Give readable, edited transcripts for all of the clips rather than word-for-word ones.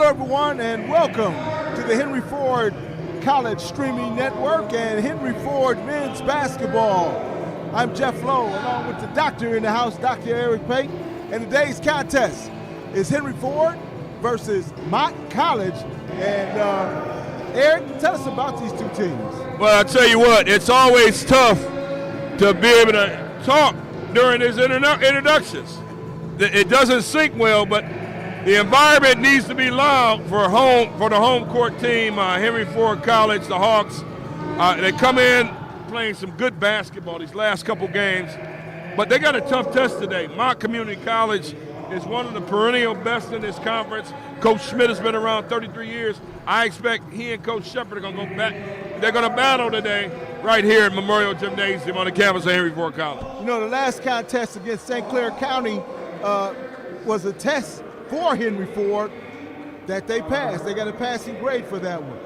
Hello, everyone, and welcome to the Henry Ford College Streaming Network and Henry Ford Men's Basketball. I'm Jeff Lowe, along with the doctor in the house, Dr. Eric Pate, and today's contest is Henry Ford versus Mott College. And Eric, tell us about these two teams. Well, I'll tell you what, it's always tough to be able to talk during his introductions. It doesn't sync well, but the environment needs to be loud for the home court team, Henry Ford College, the Hawks. They come in playing some good basketball these last couple games, but they got a tough test today. Mott Community College is one of the perennial best in this conference. Coach Schmidt has been around 33 years. I expect he and Coach Shepard are going to go back. They're going to battle today right here at Memorial Gymnasium on the campus of Henry Ford College. You know, the last contest against St. Clair County was a test for Henry Ford that they passed. They got a passing grade for that one.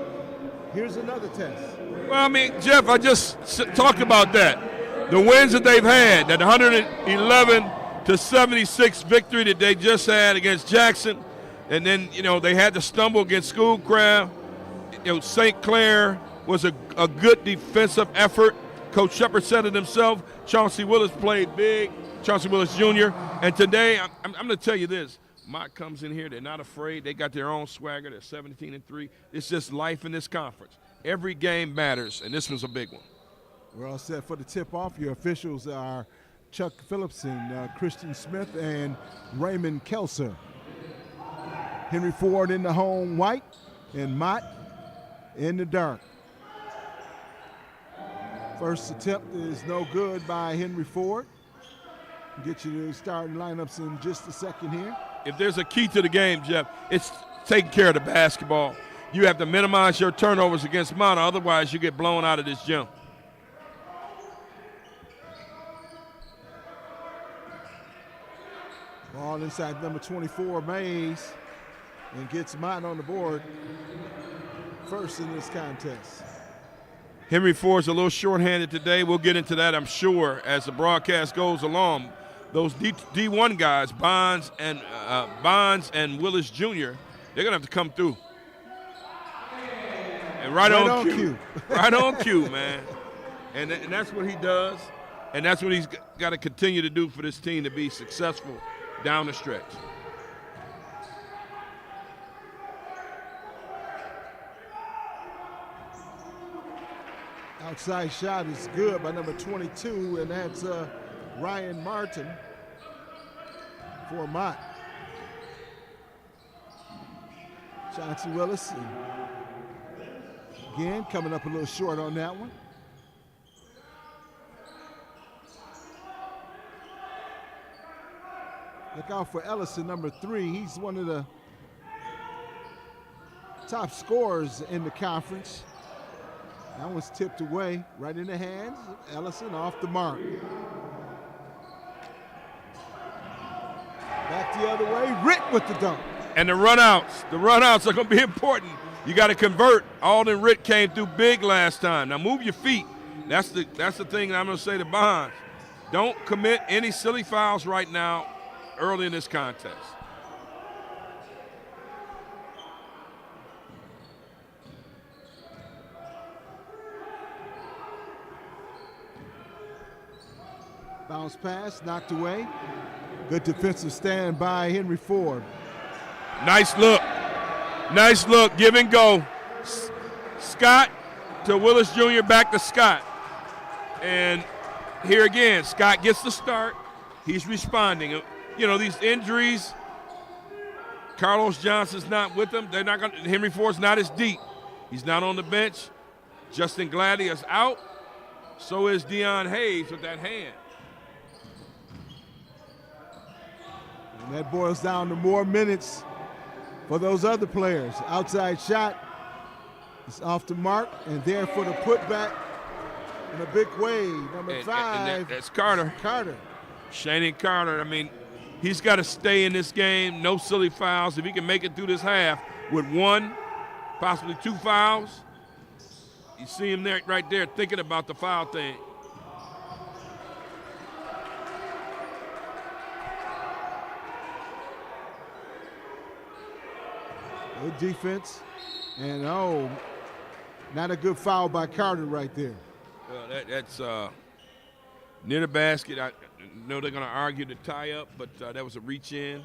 Here's another test. Well, I mean, Jeff, I just talked about that. The wins that they've had, that 111-76 victory that they just had against Jackson, and then, you know, they had to stumble against Schoolcraft. You know, St. Clair was a good defensive effort. Coach Shepard said it himself. Chauncey Willis played big, Chauncey Willis Jr. And today, I'm going to tell you this. Mott comes in here, they're not afraid. They got their own swagger. They're 17-3. It's just life in this conference. Every game matters, and this one's a big one. We're all set for the tip-off. Your officials are Chuck Phillipson, Christian Smith, and Raymond Kelser. Henry Ford in the home white, and Mott in the dark. First attempt is no good by Henry Ford. Get you to starting lineups in just a second here. If there's a key to the game, Jeff, it's taking care of the basketball. You have to minimize your turnovers against Mott, otherwise you get blown out of this gym. Ball inside number 24, Mays, and gets Mott on the board first in this contest. Henry Ford's a little shorthanded today. We'll get into that, I'm sure, as the broadcast goes along. Those D1 guys, Bonds and Willis Jr., they're going to have to come through. And right on cue. Right on cue, man. And that's what he does, and that's what he's got to continue to do for this team to be successful down the stretch. Outside shot is good by number 22, and that's Ryan Martin for Mott. Chauncey Willis again coming up a little short on that one. Look out for Ellison, number 3. He's one of the top scorers in the conference. That one's tipped away, right in the hands of Ellison, off the mark. Back the other way, Ritt with the dunk. And the runouts are going to be important. You got to convert. Alden Ritt came through big last time. Now move your feet. That's the thing I'm going to say to Bonds. Don't commit any silly fouls right now early in this contest. Bounce pass, knocked away. Good defensive stand by Henry Ford. Nice look. Nice look, give and go. Scott to Willis Jr., back to Scott. And here again, Scott gets the start. He's responding. You know, these injuries, Carlos Johnson's not with them. They're not going. Henry Ford's not as deep. He's not on the bench. Justin Gladdy is out. So is Deion Hayes with that hand. And that boils down to more minutes for those other players. Outside shot is off the mark, and there for the putback in a big way. Number 5. That's Carter. Shannon Carter. I mean, he's got to stay in this game. No silly fouls. If he can make it through this half with 1, possibly 2 fouls, you see him there, right there, thinking about the foul thing. Good defense. And, not a good foul by Carter right there. Well, that's near the basket. I know they're going to argue the tie-up, but that was a reach-in.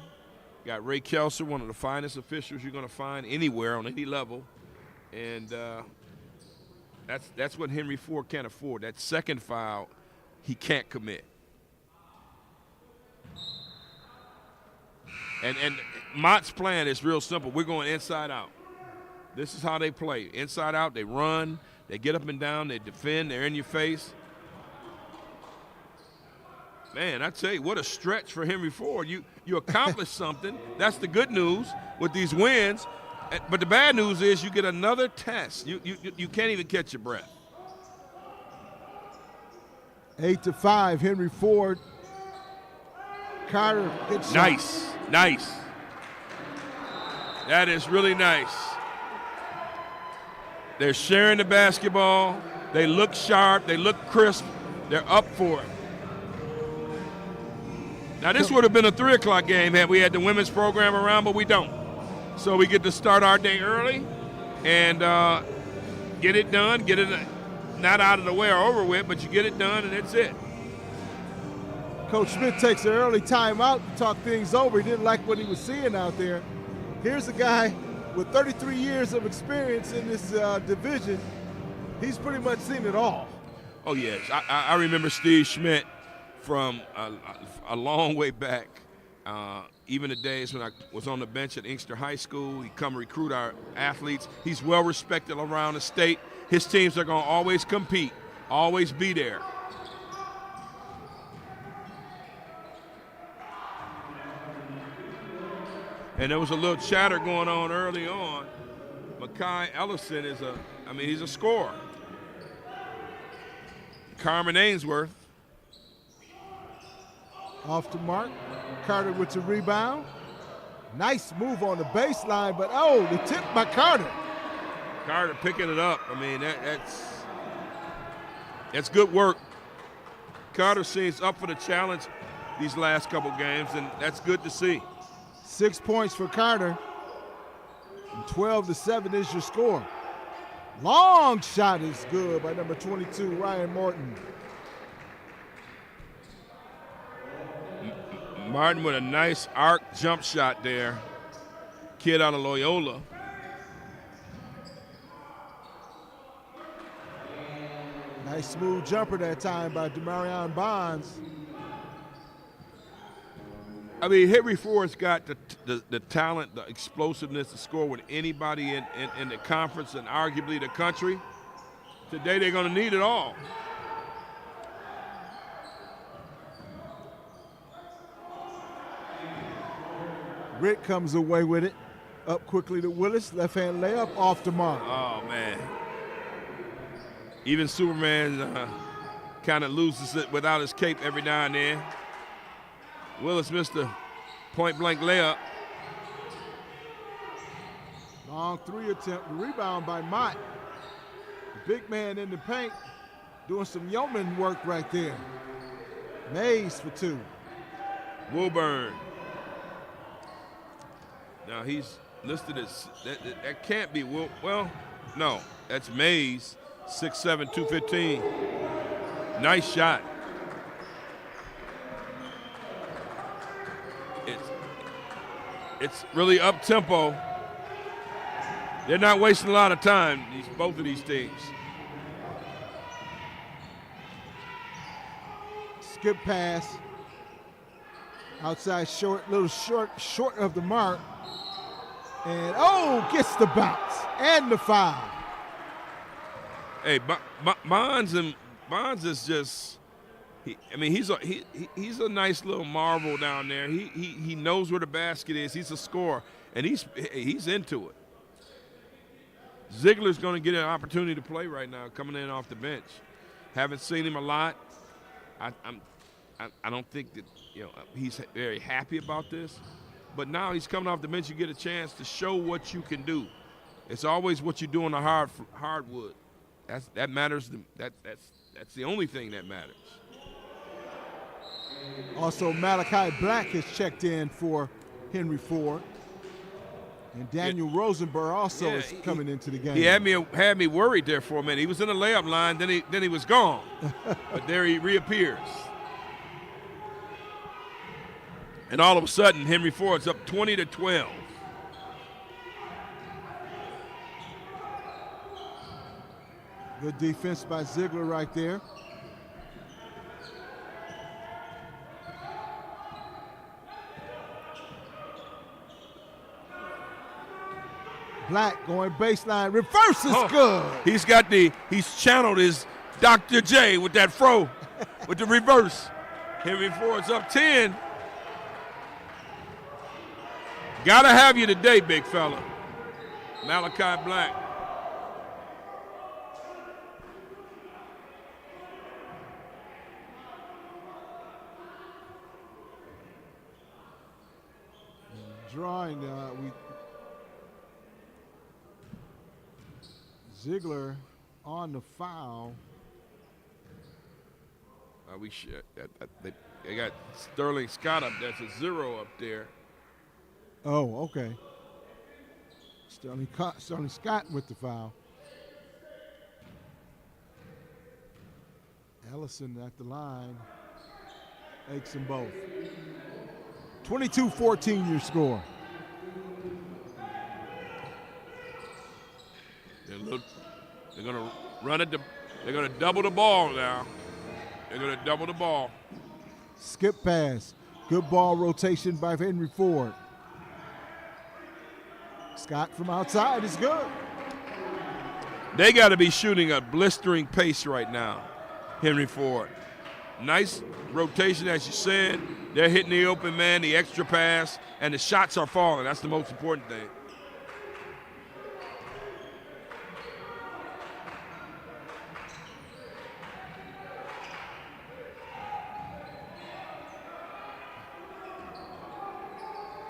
Got Ray Kelser, one of the finest officials you're going to find anywhere on any level. And that's what Henry Ford can't afford. That second foul, he can't commit. And Mott's plan is real simple. We're going inside out. This is how they play. Inside out, they run, they get up and down, they defend, they're in your face. Man, I tell you, what a stretch for Henry Ford. You accomplished something. That's the good news with these wins. But the bad news is you get another test. You can't even catch your breath. 8-5, Henry Ford. Carter gets Nice. That is really nice. They're sharing the basketball. They look sharp. They look crisp. They're up for it. Now, this would have been a 3 o'clock game had we had the women's program around, but we don't. So we get to start our day early and get it done, get it not out of the way or over with, but you get it done and that's it. Coach Smith takes an early timeout to talk things over. He didn't like what he was seeing out there. Here's a guy with 33 years of experience in this division. He's pretty much seen it all. Oh, yes. I remember Steve Schmidt from a long way back. Even the days when I was on the bench at Inkster High School, he'd come recruit our athletes. He's well respected around the state. His teams are going to always compete, always be there. And there was a little chatter going on early on. Makai Ellison he's a scorer. Carmen Ainsworth. Off the mark. Carter with the rebound. Nice move on the baseline, but the tip by Carter. Carter picking it up. That's good work. Carter seems up for the challenge these last couple games, and that's good to see. 6 points for Carter. And 12-7 is your score. Long shot is good by number 22, Ryan Morton. Martin with a nice arc jump shot there. Kid out of Loyola. Nice smooth jumper that time by Demarion Bonds. Henry Ford's got the talent, the explosiveness to score with anybody in the conference and arguably the country. Today they're going to need it all. Rick comes away with it. Up quickly to Willis. Left-hand layup off the mark. Oh, man. Even Superman kind of loses it without his cape every now and then. Willis missed a point-blank layup. Long 3 attempt. The rebound by Mott. The big man in the paint doing some yeoman work right there. Mays for 2. Wilburn. Now he's listed as, that can't be Will. Well, no, that's Mays, 6'7", 215. Nice shot. It's really up-tempo. They're not wasting a lot of time, both of these teams. Skip pass. Outside short, little short of the mark. And, gets the bounce and the foul. Hey, Bonds is just, he's a nice little marvel down there. He knows where the basket is. He's a scorer, and he's into it. Ziegler's going to get an opportunity to play right now, coming in off the bench. Haven't seen him a lot. I don't think that he's very happy about this. But now he's coming off the bench. You get a chance to show what you can do. It's always what you do on the hardwood. That matters. That's the only thing that matters. Also, Malachi Black has checked in for Henry Ford. And Daniel Rosenberg also is coming into the game. He had me worried there for a minute. He was in the layup line, then he was gone. But there he reappears. And all of a sudden, Henry Ford's up 20-12. Good defense by Ziegler right there. Black going baseline, reverse is good. He's channeled his Dr. J with that fro, with the reverse. Henry Ford's up 10. Gotta have you today, big fella. Malachi Black. Drawing, Ziegler on the foul. They got Sterling Scott up. That's a 0 up there. Oh, okay. Sterling Scott with the foul. Ellison at the line. Makes them both. 22-14 your score. They're going to run it. They're going to double the ball now. They're going to double the ball. Skip pass. Good ball rotation by Henry Ford. Scott from outside is good. They got to be shooting a blistering pace right now, Henry Ford. Nice rotation, as you said. They're hitting the open man, the extra pass, and the shots are falling. That's the most important thing.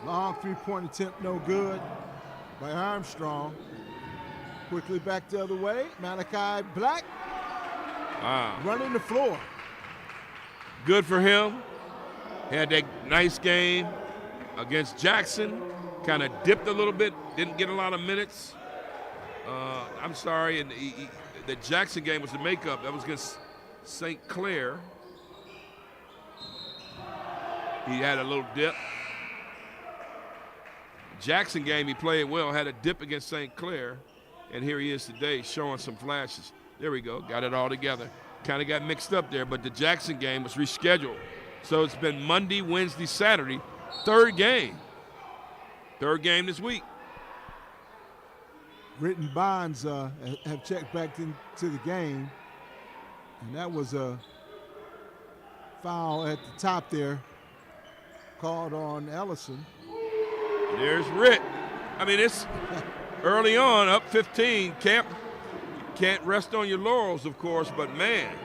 Long three-point attempt, no good by Armstrong. Quickly back the other way. Malachi Black running the floor. Good for him. Had that nice game against Jackson. Kind of dipped a little bit, didn't get a lot of minutes. I'm sorry, and the Jackson game was the makeup. That was against St. Clair. He had a little dip. Jackson game, he played well, had a dip against St. Clair, and here he is today showing some flashes. There we go, got it all together. Kind of got mixed up there, but the Jackson game was rescheduled. So it's been Monday, Wednesday, Saturday, third game. Third game this week. Written Bonds have checked back into the game, and that was a foul at the top there called on Ellison. There's Ritt. I mean, it's early on, up 15. Can't rest on your laurels, of course, but, man,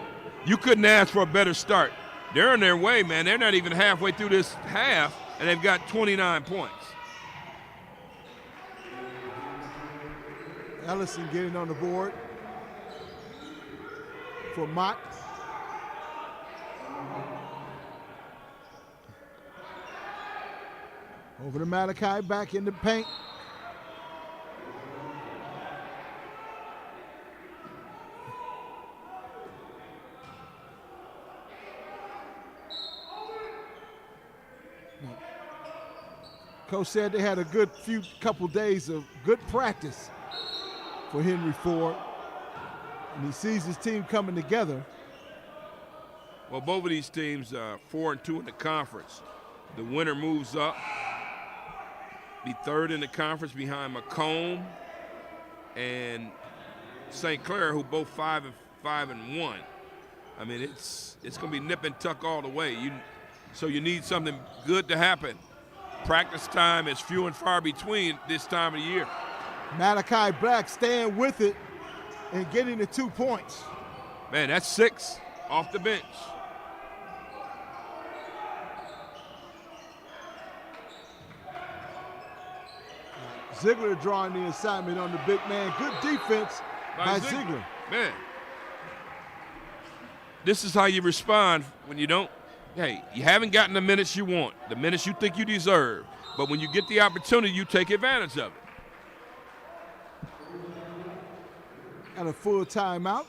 you couldn't ask for a better start. They're on their way, man. They're not even halfway through this half, and they've got 29 points. Ellison getting on the board for Mott. Over to Malachi, back in the paint. Coach said they had a good couple days of good practice for Henry Ford, and he sees his team coming together. Well, both of these teams are 4-2 in the conference. The winner moves up, be third in the conference behind Macomb and St. Clair, who both 5-1. I mean, it's going to be nip and tuck all the way. So you need something good to happen. Practice time is few and far between this time of the year. Malachi Black staying with it and getting the 2 points. Man, that's 6 off the bench. Ziegler drawing the assignment on the big man. Good defense by Ziegler. Man, this is how you respond when you don't. Hey, you haven't gotten the minutes you want, the minutes you think you deserve. But when you get the opportunity, you take advantage of it. Got a full timeout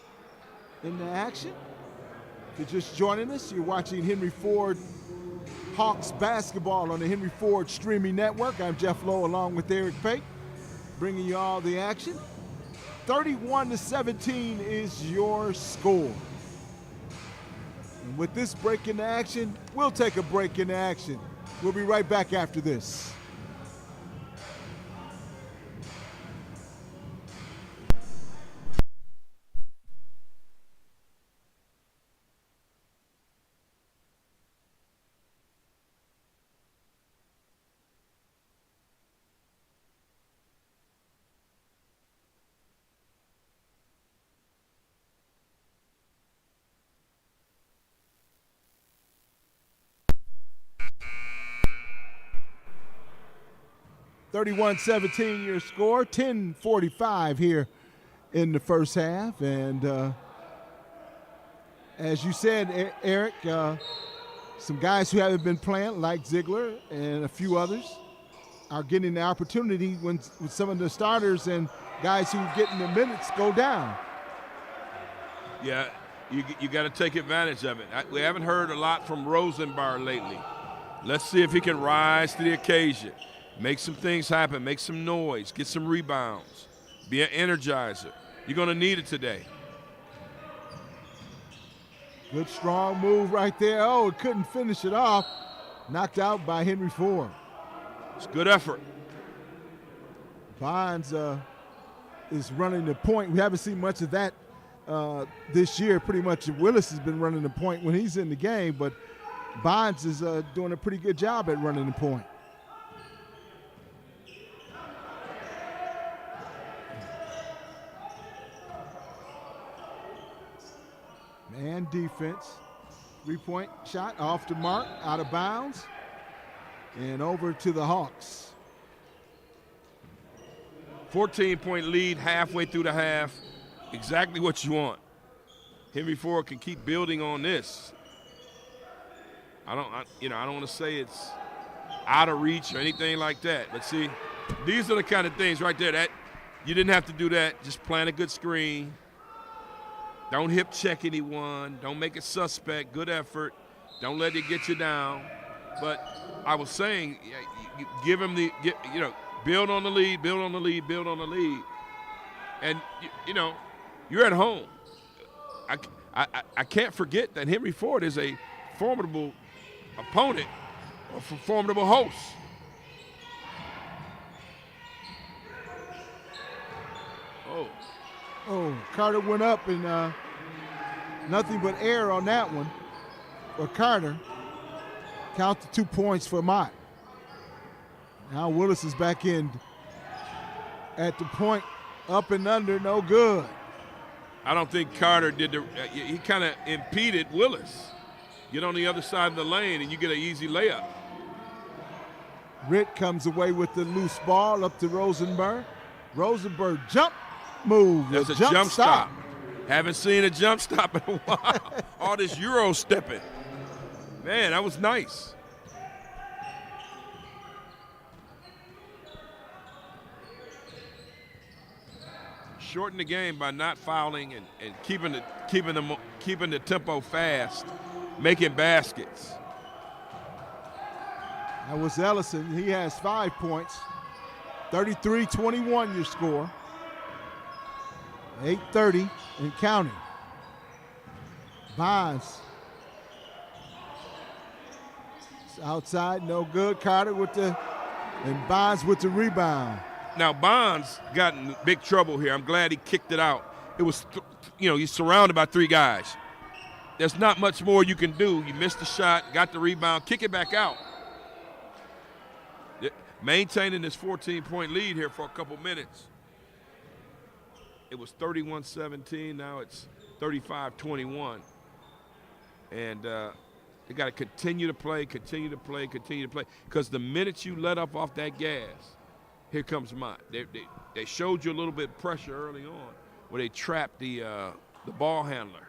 in the action. If you're just joining us, you're watching Henry Ford Hawks basketball on the Henry Ford streaming network. I'm Jeff Lowe along with Eric Pate, bringing you all the action. 31-17 is your score. And with this break in action, we'll take a break in action. We'll be right back after this. (31-17) your score. 10:45 here in the first half. And as you said, Eric, some guys who haven't been playing, like Ziegler and a few others, are getting the opportunity when some of the starters and guys who are getting the minutes go down. Yeah, you got to take advantage of it. We haven't heard a lot from Rosenberg lately. Let's see if he can rise to the occasion. Make some things happen, make some noise, get some rebounds, be an energizer. You're going to need it today. Good strong move right there. Oh, it couldn't finish it off. Knocked out by Henry Ford. It's good effort. Bonds is running the point. We haven't seen much of that this year. Pretty much Willis has been running the point when he's in the game, but Bonds is doing a pretty good job at running the point. Man defense. 3-point shot off the mark, out of bounds, and over to the Hawks. 14-point lead halfway through the half. Exactly what you want. Henry Ford can keep building on this. I don't want to say it's out of reach or anything like that. But see, these are the kind of things right there that you didn't have to do that. Just plant a good screen. Don't hip check anyone. Don't make it suspect. Good effort. Don't let it get you down. But I was saying, you give him build on the lead, build on the lead, build on the lead. And, you're at home. I can't forget that Henry Ford is a formidable opponent, a formidable host. Oh, Carter went up and nothing but air on that one for Carter. Count the 2 points for Mott. Now Willis is back in at the point, up and under, no good. I don't think Carter did he kind of impeded Willis. Get on the other side of the lane and you get an easy layup. Ritt comes away with the loose ball up to Rosenberg. Rosenberg jump move. That's a jump stop. Haven't seen a jump stop in a while. All this Euro stepping. Man, that was nice. Shorten the game by not fouling and keeping the tempo fast, making baskets. That was Ellison. He has 5 points. 33-21 your score. 8:30 and counting. Bonds. It's outside, no good. Carter and Bonds with the rebound. Now Bonds got in big trouble here. I'm glad he kicked it out. It was, he's surrounded by 3 guys. There's not much more you can do. You missed the shot, got the rebound, kick it back out. Maintaining this 14-point lead here for a couple minutes. It was 31-17. Now it's 35-21. And they got to continue to play, because the minute you let up off that gas, here comes Mott. They showed you a little bit of pressure early on where they trapped the ball handler.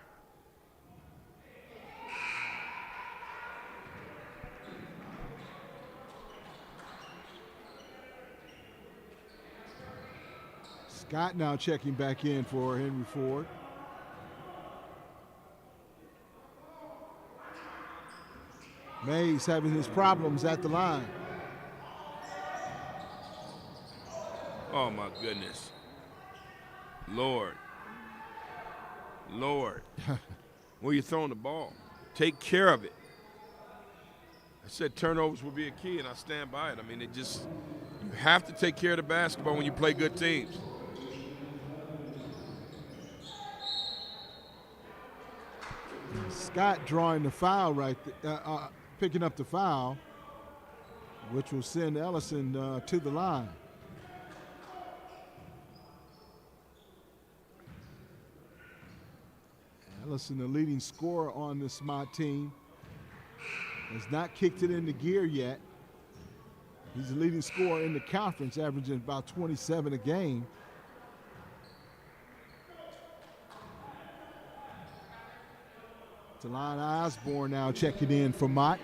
Scott now checking back in for Henry Ford. Mays having his problems at the line. Oh, my goodness. Lord. Where you throwing the ball? Take care of it. I said turnovers will be a key, and I stand by it. I mean, you have to take care of the basketball when you play good teams. Scott drawing the foul picking up the foul, which will send Ellison to the line. Ellison, the leading scorer on this Mott team, has not kicked it into gear yet. He's the leading scorer in the conference, averaging about 27 a game. Delon Osborne now checking in for Mott.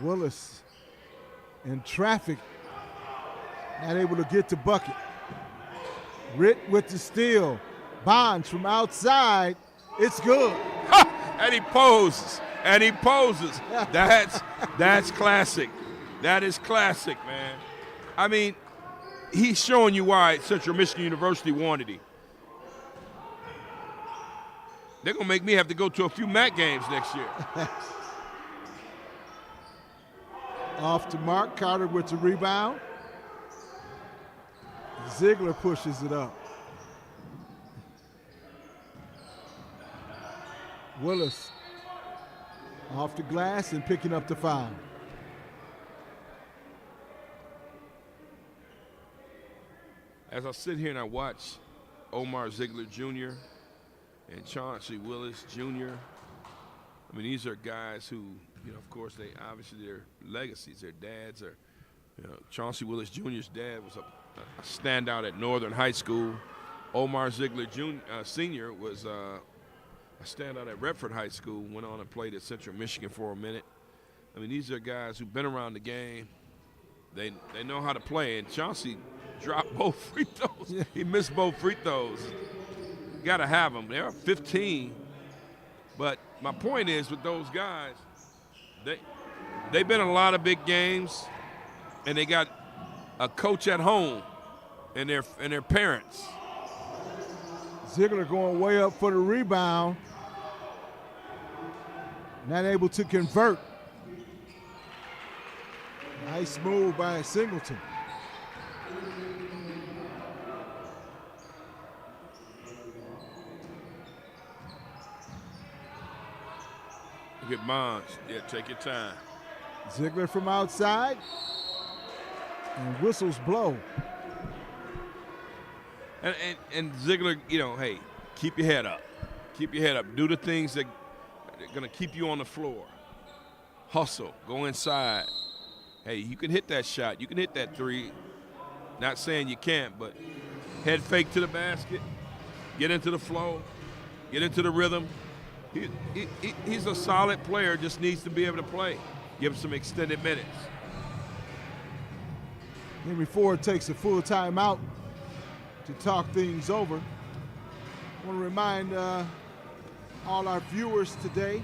Willis in traffic, not able to get to bucket. Ritt with the steal. Bonds from outside. It's good. And he poses. That's classic. That is classic, man. I mean, he's showing you why Central Michigan University wanted him. They're going to make me have to go to a few MAC games next year. Off to Mark. Carter with the rebound. Ziegler pushes it up. Willis off the glass and picking up the foul. As I sit here and I watch Omar Ziegler Jr. and Chauncey Willis Jr., I mean, these are guys who, of course, their legacies, their dads are, Chauncey Willis Jr.'s dad was a standout at Northern High School. Omar Ziegler Sr. was a standout at Redford High School, went on and played at Central Michigan for a minute. I mean, these are guys who've been around the game. They know how to play, and Chauncey dropped both free throws. Yeah. He missed both free throws. Got to have them. They're 15. But my point is with those guys, they've been in a lot of big games, and they got a coach at home and their parents. Ziegler going way up for the rebound. Not able to convert. Nice move by Singleton. Look at Bonds. Yeah, take your time. Ziegler from outside. And whistles blow. And Ziegler, hey, keep your head up. Keep your head up. Do the things that are going to keep you on the floor. Hustle. Go inside. Hey, you can hit that shot. You can hit that three. Not saying you can't, but head fake to the basket. Get into the flow. Get into the rhythm. He's a solid player, just needs to be able to play. Give him some extended minutes. Henry Ford takes a full timeout to talk things over. I want to remind all our viewers today,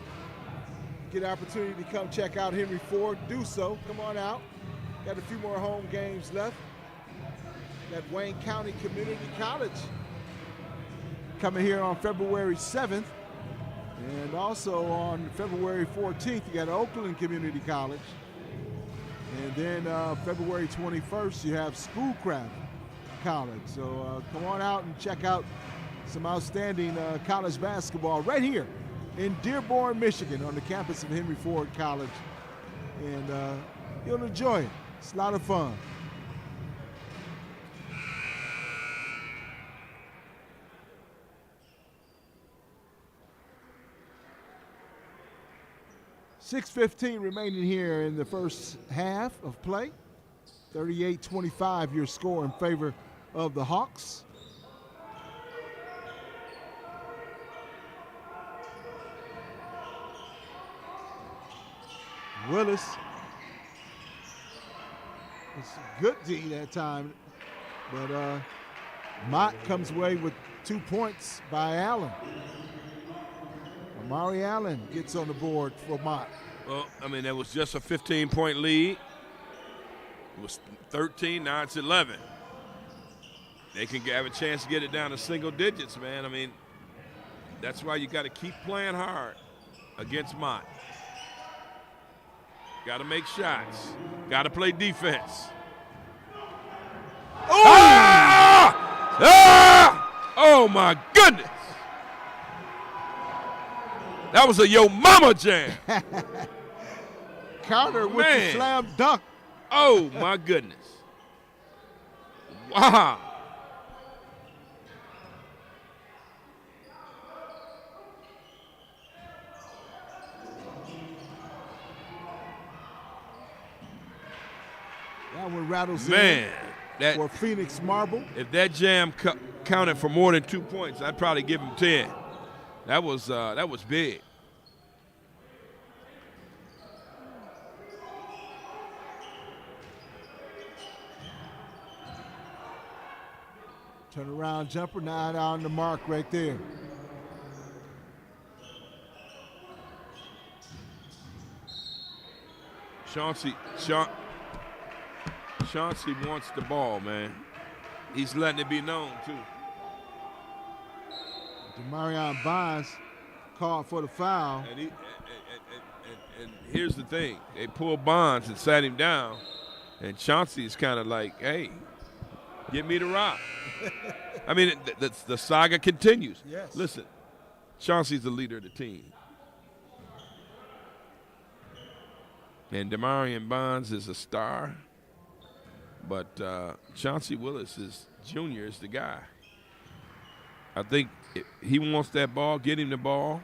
get an opportunity to come check out Henry Ford, do so. Come on out. Got a few more home games left. Got Wayne County Community College coming here on February 7th. And also on February 14th, you got Oakland Community College. And then February 21st, you have Schoolcraft College. So come on out and check out some outstanding college basketball right here in Dearborn, Michigan on the campus of Henry Ford College. And you'll enjoy it. It's a lot of fun. .6:15 remaining here in the first half of play. 38-25 your score in favor of the Hawks. Willis. It's a good D that time, but Mott comes away with 2 points by Allen. Amari Allen gets on the board for Mott. Well, I mean, that was just a 15-point lead. It was 13, now it's 11. They can have a chance to get it down to single digits, man. I mean, that's why you got to keep playing hard against Mott. Got to make shots. Got to play defense. Oh! Ah! Ah! Oh, my goodness. That was a yo mama jam. Carter with the slam dunk. Oh, my goodness. Wow. That one rattles in for Phoenix Marble. If that jam counted for more than 2 points, I'd probably give him 10. That was big. Turn around jumper, not on the mark right there. Chauncey wants the ball, man. He's letting it be known, too. Demarion Bonds called for the foul. And here's the thing. They pulled Bonds and sat him down, and Chauncey's kind of like, hey, give me the rock. I mean, the saga continues. Yes. Listen, Chauncey's the leader of the team. And Demarion Bonds is a star. But Chauncey Willis Jr. is the guy. I think if he wants that ball, get him the ball.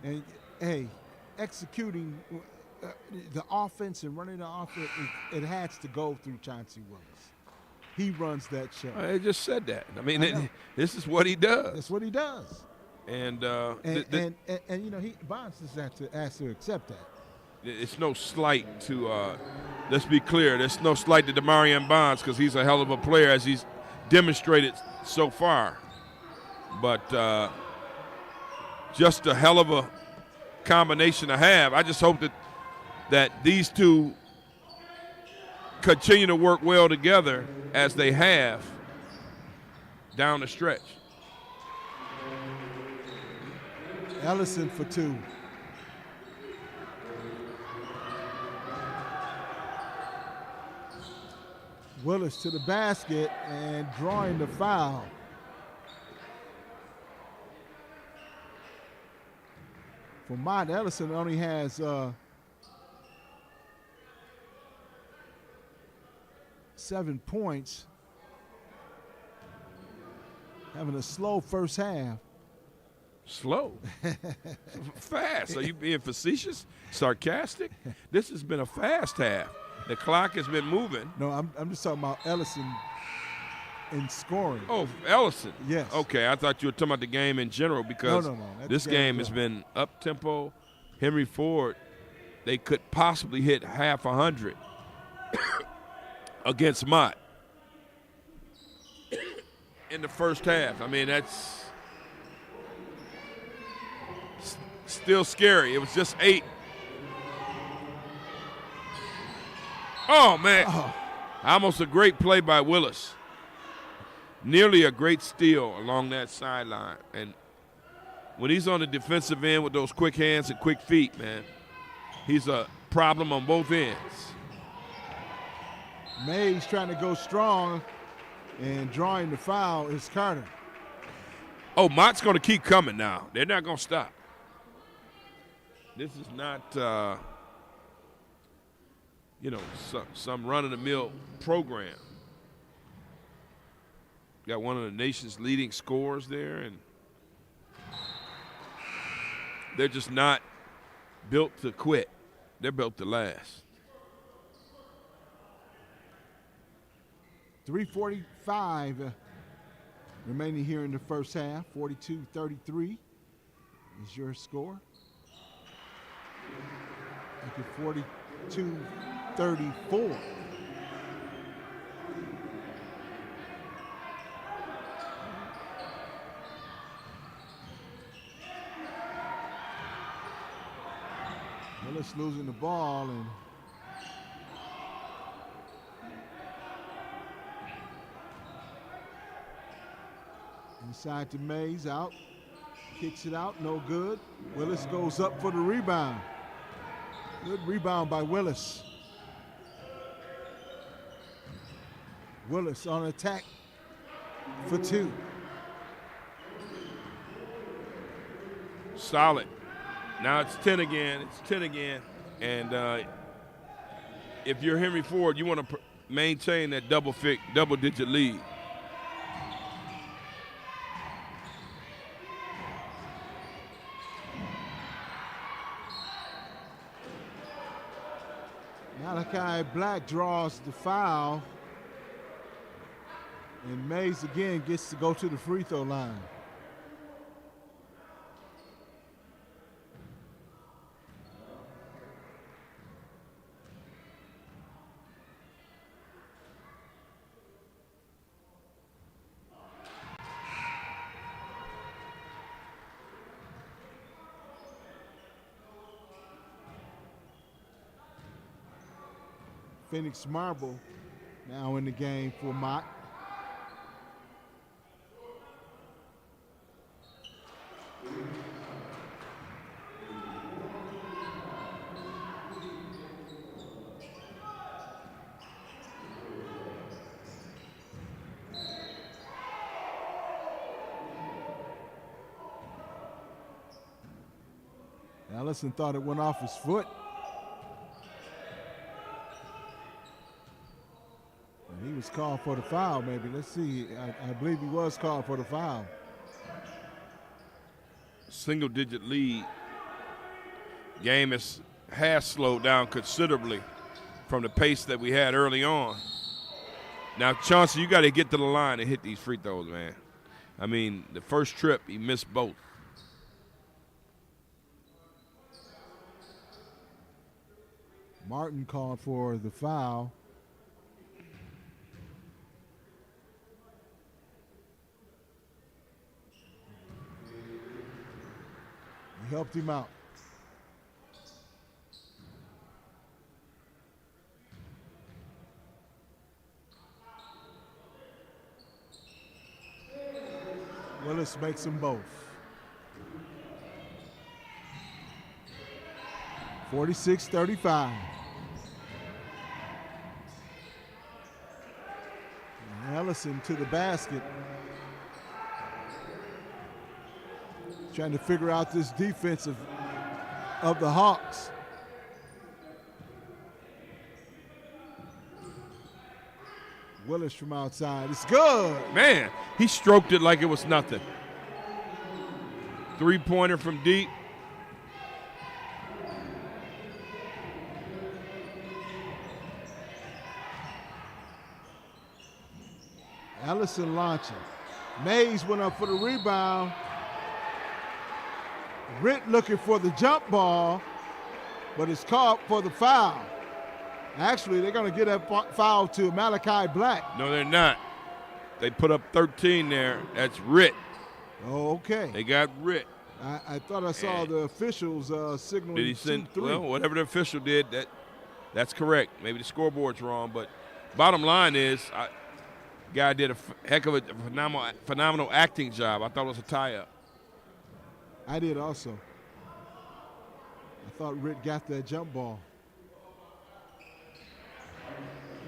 And, hey, executing the offense and running the offense, it has to go through Chauncey Willis. He runs that show. I just said that. I mean, this is what he does. That's what he does. And you know, Bonds just has to accept that. It's no slight to, let's be clear, there's no slight to Demarion Bonds because he's a hell of a player as he's demonstrated so far. But just a hell of a combination to have. I just hope that these two continue to work well together as they have down the stretch. Ellison for 2. Willis to the basket and drawing the foul. For Mott, Ellison only has 7 points. Having a slow first half. Slow? Fast. Are you being facetious? Sarcastic? This has been a fast half. The clock has been moving. No, I'm just talking about Ellison in scoring. Oh, Ellison. Yes. Okay, I thought you were talking about the game in general because no. This game has been up-tempo. Henry Ford, they could possibly hit half 100 against Mott in the first half. I mean, that's still scary. It was just 8. Oh, man. Oh. Almost a great play by Willis. Nearly a great steal along that sideline. And when he's on the defensive end with those quick hands and quick feet, man, he's a problem on both ends. Mays trying to go strong and drawing the foul is Carter. Oh, Mott's going to keep coming now. They're not going to stop. This is not some run-of-the-mill program. Got one of the nation's leading scorers there, and they're just not built to quit. They're built to last. 3:45 remaining here in the first half, 42-33. is your score. Make it 42-34. Willis losing the ball, and inside to Mays, out, kicks it out, no good. Willis goes up for the rebound. Good rebound by Willis. Willis on attack for 2. Solid. Now it's 10 again. It's 10 again. And if you're Henry Ford, you want to maintain that double-digit lead. Malachi Black draws the foul, and Mays again gets to go to the free throw line. Phoenix Marble now in the game for Mott. Allison thought it went off his foot. He was called for the foul, maybe. Let's see. I believe he was called for the foul. Single-digit lead. Game has slowed down considerably from the pace that we had early on. Now, Chauncey, you got to get to the line and hit these free throws, man. I mean, the first trip, he missed both. Martin called for the foul. He helped him out. Willis makes them both. 46-35. Ellison to the basket. Trying to figure out this defense of the Hawks. Willis from outside. It's good. Man, he stroked it like it was nothing. Three-pointer from deep. Ellison launching. Mays went up for the rebound. Ritt looking for the jump ball, but it's called for the foul. Actually, they're going to get that foul to Malachi Black. No, they're not. They put up 13 there. That's Ritt. Oh, okay. They got Ritt. I thought I saw the officials signaling 2-3. Did he send? Well, whatever the official did, that's correct. Maybe the scoreboard's wrong, but bottom line is, guy did a heck of a phenomenal acting job. I thought it was a tie-up. I did also. I thought Ritt got that jump ball.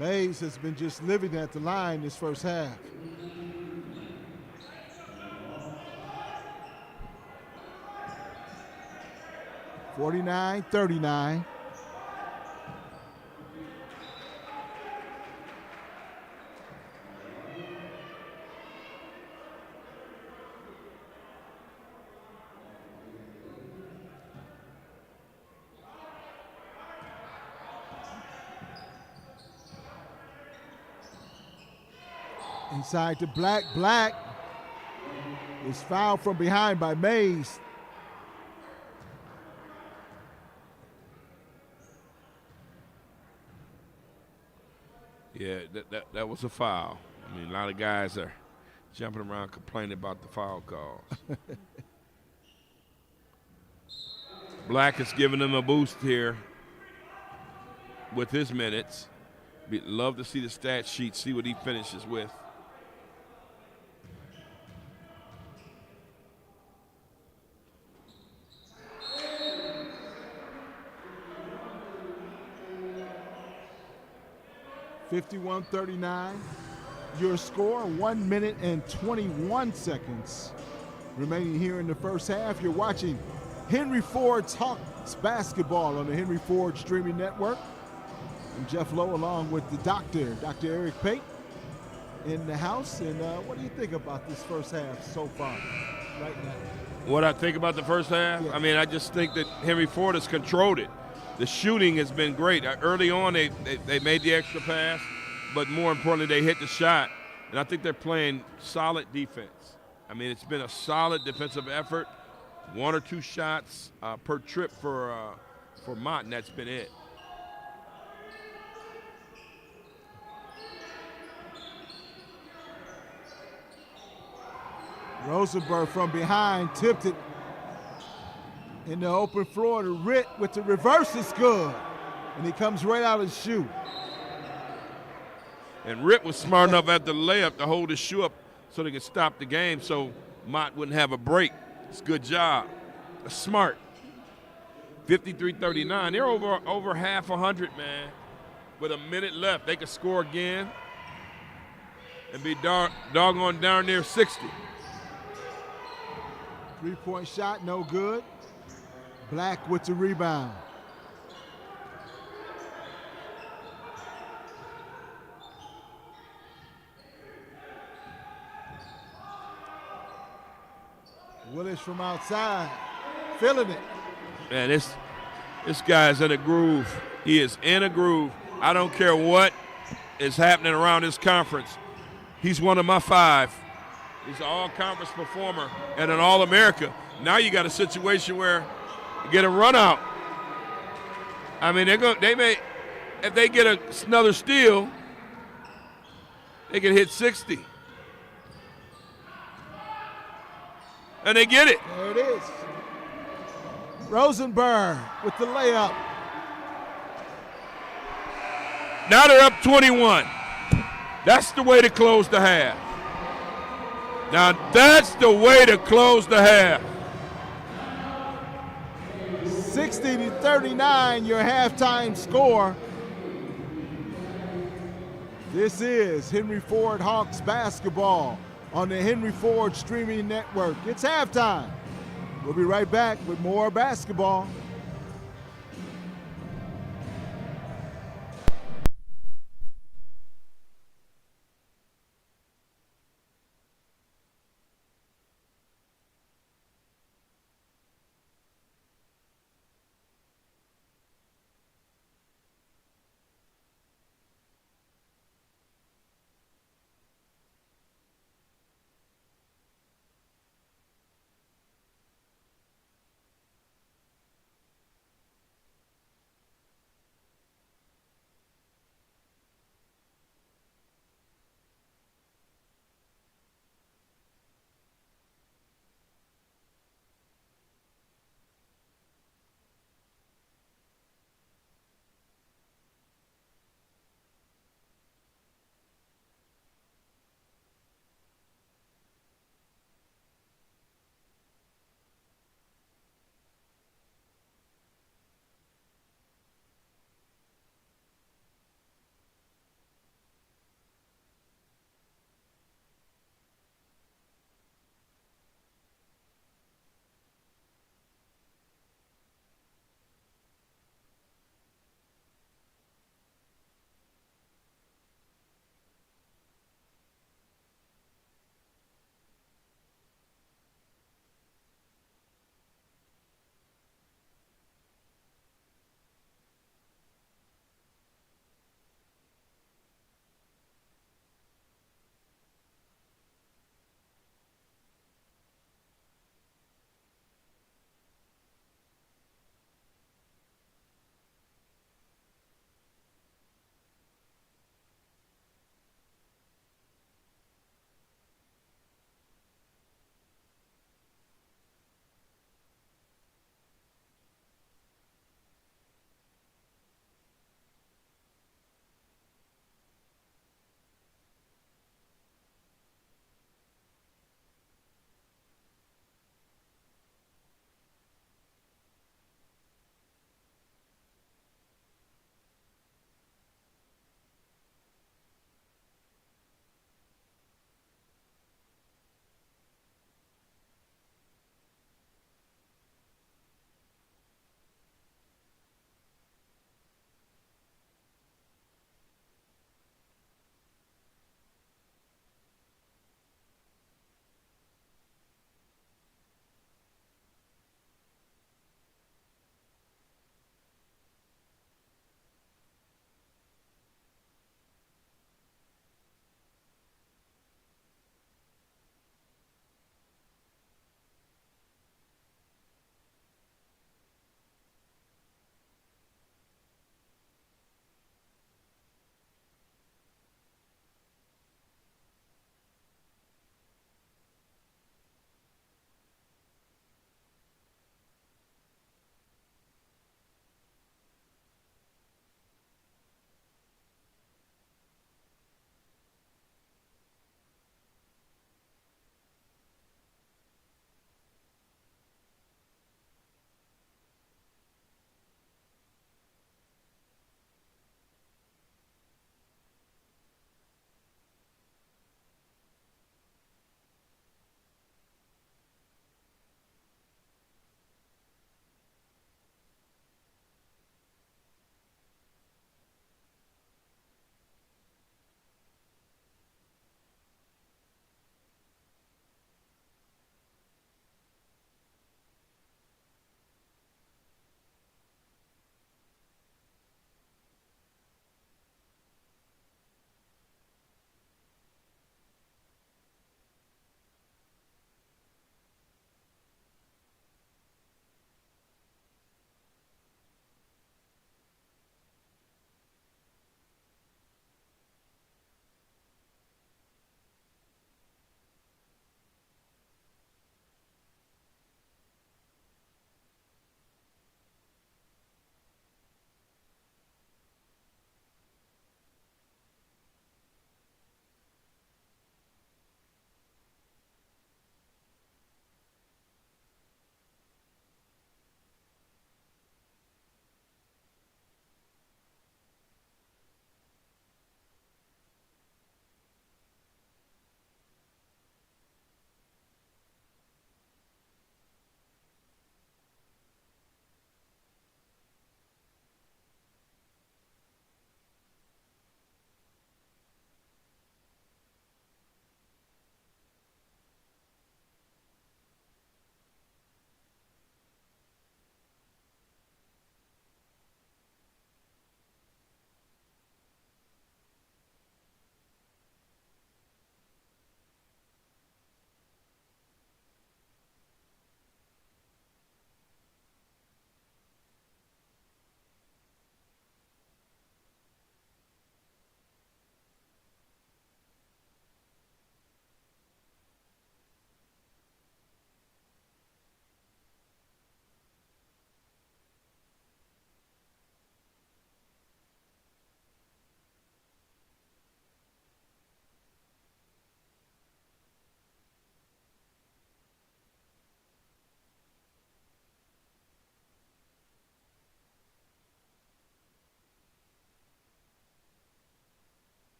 Mays has been just living at the line this first half. (49-39). Inside to Black. Black is fouled from behind by Mays. Yeah, that was a foul. I mean, a lot of guys are jumping around complaining about the foul calls. Black is giving them a boost here with his minutes. Love to see the stat sheet, see what he finishes with. (51-39). Your score, 1 minute and 21 seconds remaining here in the first half. You're watching Henry Ford's Hawks basketball on the Henry Ford streaming network. I'm Jeff Lowe along with the doctor, Dr. Eric Pate, in the house. And what do you think about this first half so far right now? What I think about the first half? Yeah. I mean, I just think that Henry Ford has controlled it. The shooting has been great. Early on, they made the extra pass, but more importantly, they hit the shot. And I think they're playing solid defense. I mean, it's been a solid defensive effort. 1 or 2 shots per trip for Mott, and that's been it. Rosenberg from behind tipped it in the open floor to Ritt with the reverse. Is good. And he comes right out of the shoe. And Ritt was smart enough at the layup to hold his shoe up so they could stop the game so Mott wouldn't have a break. It's a good job. That's smart. 53-39. They're over half 100, man. With a minute left, they could score again and be doggone down near 60. 3-point shot, no good. Black with the rebound. Willis from outside, feeling it. Man, this guy's in a groove. He is in a groove. I don't care what is happening around this conference. He's one of my 5. He's an all-conference performer and an All-America. Now you got a situation where you get a run out. I mean, they may, if they get another steal, they can hit 60. And they get it. There it is. Rosenberg with the layup. Now they're up 21. That's the way to close the half. Now that's the way to close the half. 60-39, your halftime score. This is Henry Ford Hawks basketball on the Henry Ford streaming network. It's halftime. We'll be right back with more basketball.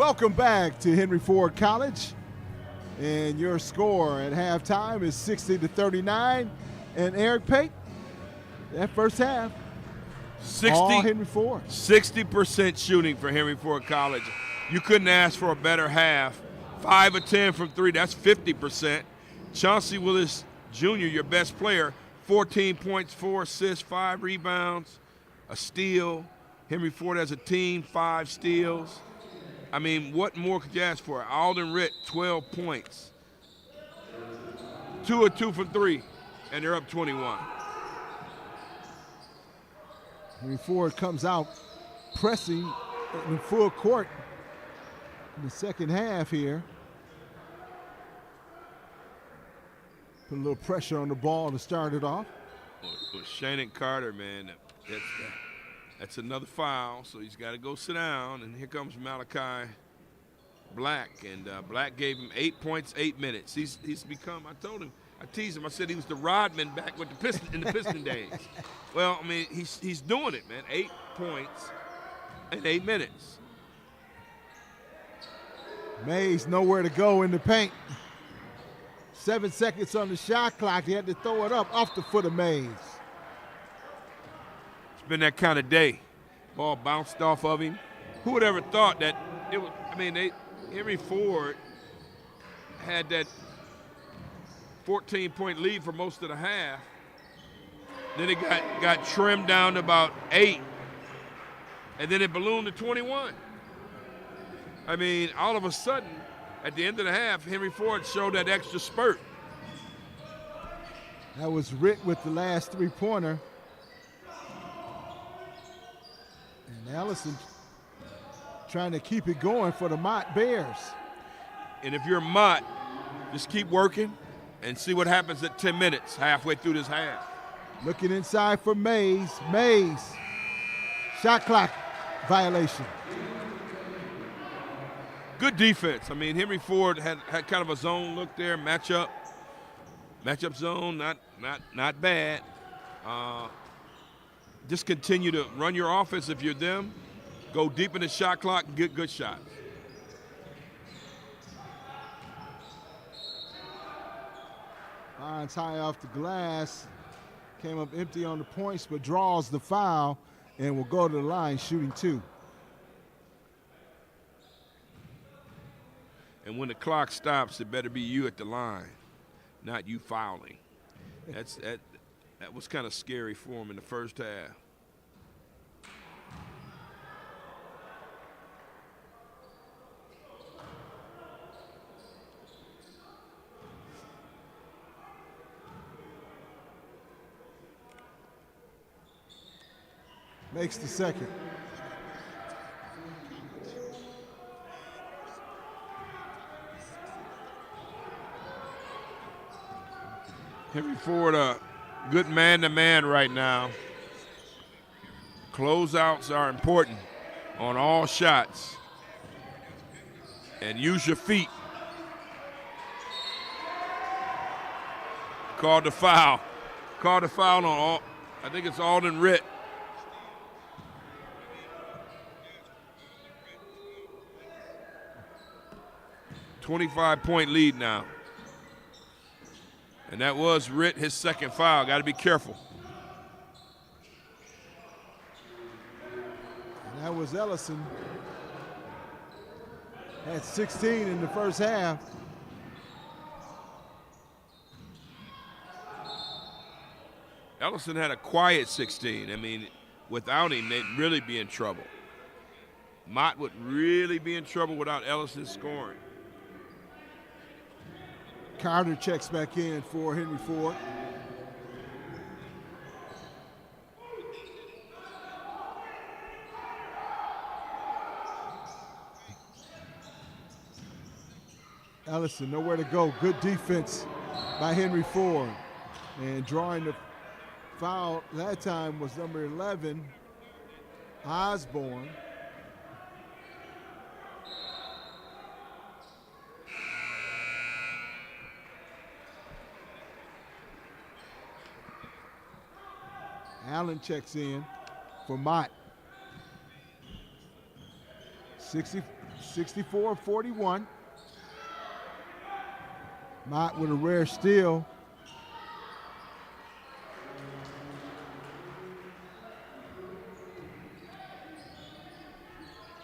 Welcome back to Henry Ford College. And your score at halftime is 60-39. And Eric Pate, that first half, all Henry Ford. 60% shooting for Henry Ford College. You couldn't ask for a better half. 5 of 10 from 3, that's 50%. Chauncey Willis Jr., your best player, 14 points, 4 assists, 5 rebounds, a steal. Henry Ford as a team, 5 steals. I mean, what more could you ask for? Alden Ritt, 12 points. 2 of 2 from 3, and they're up 21. Henry Ford comes out pressing in full court in the second half here. Put a little pressure on the ball to start it off. Well, Shannon Carter, man, that's another foul, so he's got to go sit down. And here comes Malachi Black, and Black gave him 8 points, 8 minutes. He's become, I told him, I teased him, I said he was the Rodman back with the in the Piston days. Well, I mean, he's doing it, man. 8 points in 8 minutes. Mays nowhere to go in the paint. 7 seconds on the shot clock. He had to throw it up off the foot of Mays. It's been that kind of day. Ball bounced off of him. Who would ever thought that it would, I mean, Henry Ford had that 14-point lead for most of the half. Then it got trimmed down to about 8. And then it ballooned to 21. I mean, all of a sudden, at the end of the half, Henry Ford showed that extra spurt. That was Ritt with the last three-pointer. And Ellison trying to keep it going for the Mott Bears. And if you're Mott, just keep working and see what happens at 10 minutes halfway through this half. Looking inside for Mays. Mays. Shot clock violation. Good defense. I mean, Henry Ford had kind of a zone look there, matchup zone, not bad. Just continue to run your offense if you're them. Go deep in the shot clock and get good shots. Barnes high off the glass. Came up empty on the points, but draws the foul and will go to the line shooting 2. And when the clock stops, it better be you at the line, not you fouling. That was kind of scary for him in the first half. Makes the second. Henry Ford, a good man-to-man right now. Closeouts are important on all shots. And use your feet. Called the foul. Called the foul on I think it's Alden Ritt. .25-point lead now. And that was Ritt, his second foul. Got to be careful. And that was Ellison. Had 16 in the first half. Ellison had a quiet 16. I mean, without him, they'd really be in trouble. Mott would really be in trouble without Ellison scoring. Carter checks back in for Henry Ford. Ellison nowhere to go. Good defense by Henry Ford. And drawing the foul that time was number 11, Osborne. Allen checks in for Mott. 64-41. Mott with a rare steal.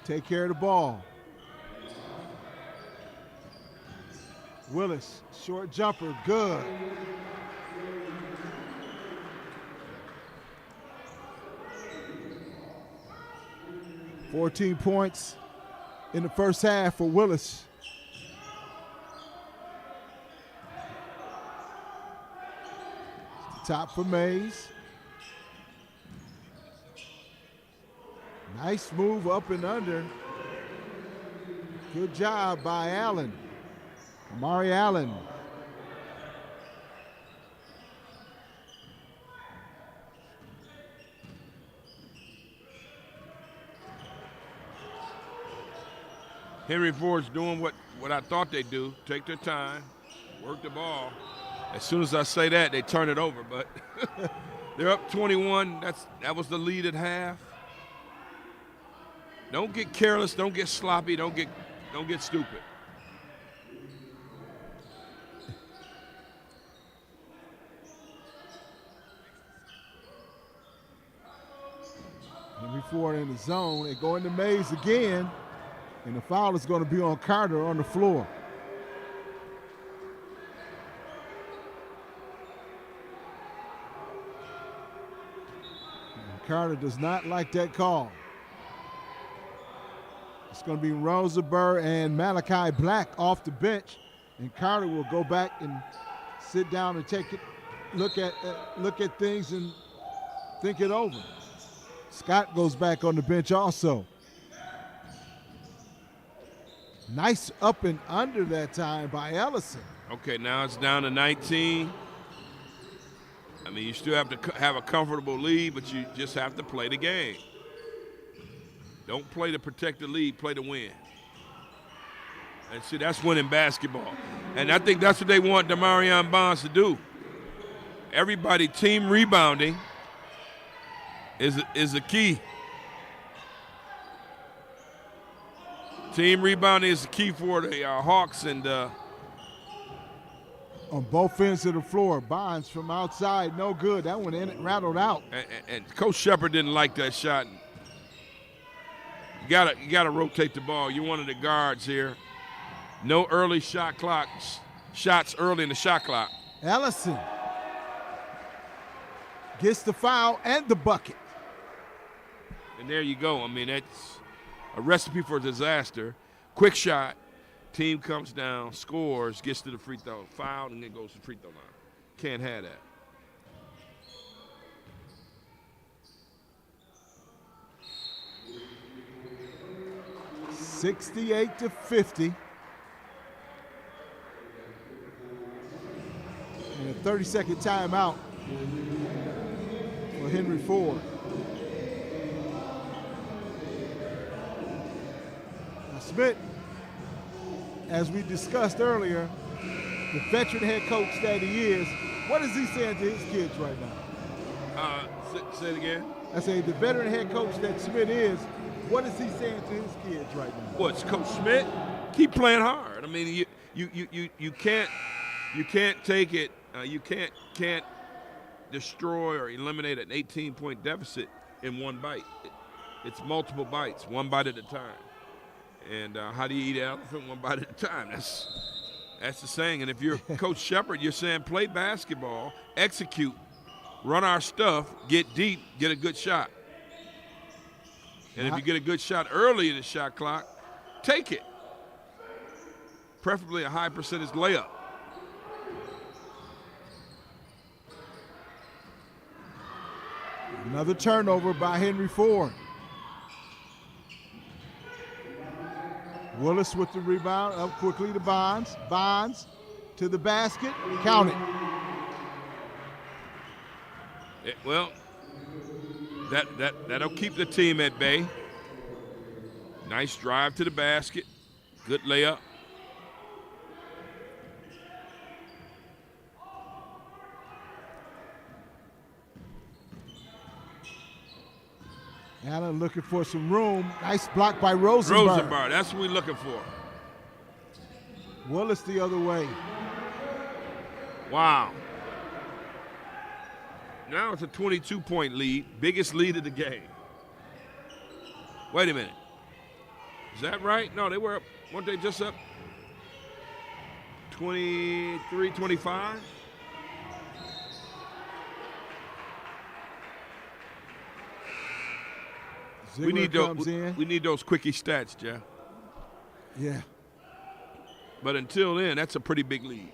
Take care of the ball. Willis, short jumper, good. $14 points in the first half for Willis. Top for Mays. Nice move up and under. Good job by Allen. Amari Allen. Henry Ford's doing what I thought they'd do. Take their time, work the ball. As soon as I say that, they turn it over. But they're up 21. That was the lead at half. Don't get careless. Don't get sloppy. Don't get stupid. Henry Ford in the zone. They go into Mays again. And the foul is going to be on Carter on the floor. And Carter does not like that call. It's going to be Rosenberg and Malachi Black off the bench. And Carter will go back and sit down and take it, look at things and think it over. Scott goes back on the bench also. Nice up and under that time by Ellison. Okay, now it's down to 19. I mean, you still have to have a comfortable lead, but you just have to play the game. Don't play to protect the lead, play to win. And see, that's winning basketball. And I think that's what they want Demarion Bonds to do. Everybody, team rebounding is a key. Team rebounding is the key for the Hawks. And on both ends of the floor, Bonds from outside, no good. That one rattled out. And Coach Shepard didn't like that shot. You gotta rotate the ball. You're one of the guards here. No early shot clock. Shots early in the shot clock. Ellison gets the foul and the bucket. And there you go. I mean, that's a recipe for disaster. Quick shot, team comes down, scores, gets to the free throw, fouled, and then goes to the free throw line. Can't have that. $68-50. And a 30-second timeout for Henry Ford. Now Smith, as we discussed earlier, the veteran head coach that he is, what is he saying to his kids right now? Say it again. I say the veteran head coach that Smith is, what is he saying to his kids right now? What's Coach Schmidt? Keep playing hard. I mean, you can't take it. You can't destroy or eliminate an 18-point deficit in one bite. It's multiple bites, one bite at a time. And how do you eat an elephant? One bite at a time. That's the saying. And if you're Coach Shepard, you're saying play basketball, execute, run our stuff, get deep, get a good shot. And if you get a good shot early in the shot clock, take it. Preferably a high percentage layup. Another turnover by Henry Ford. Willis with the rebound, up quickly to Bonds. Bonds to the basket, count it. Well, that'll keep the team at bay. Nice drive to the basket, good layup. Allen looking for some room. Nice block by Rosenberg. Rosenberg, that's what we're looking for. Willis the other way. Wow. Now it's a 22-point lead, biggest lead of the game. Wait a minute. Is that right? No, they were up. Weren't they just up 23, 25? We need those quickie stats, Jeff. Yeah. But until then, that's a pretty big lead.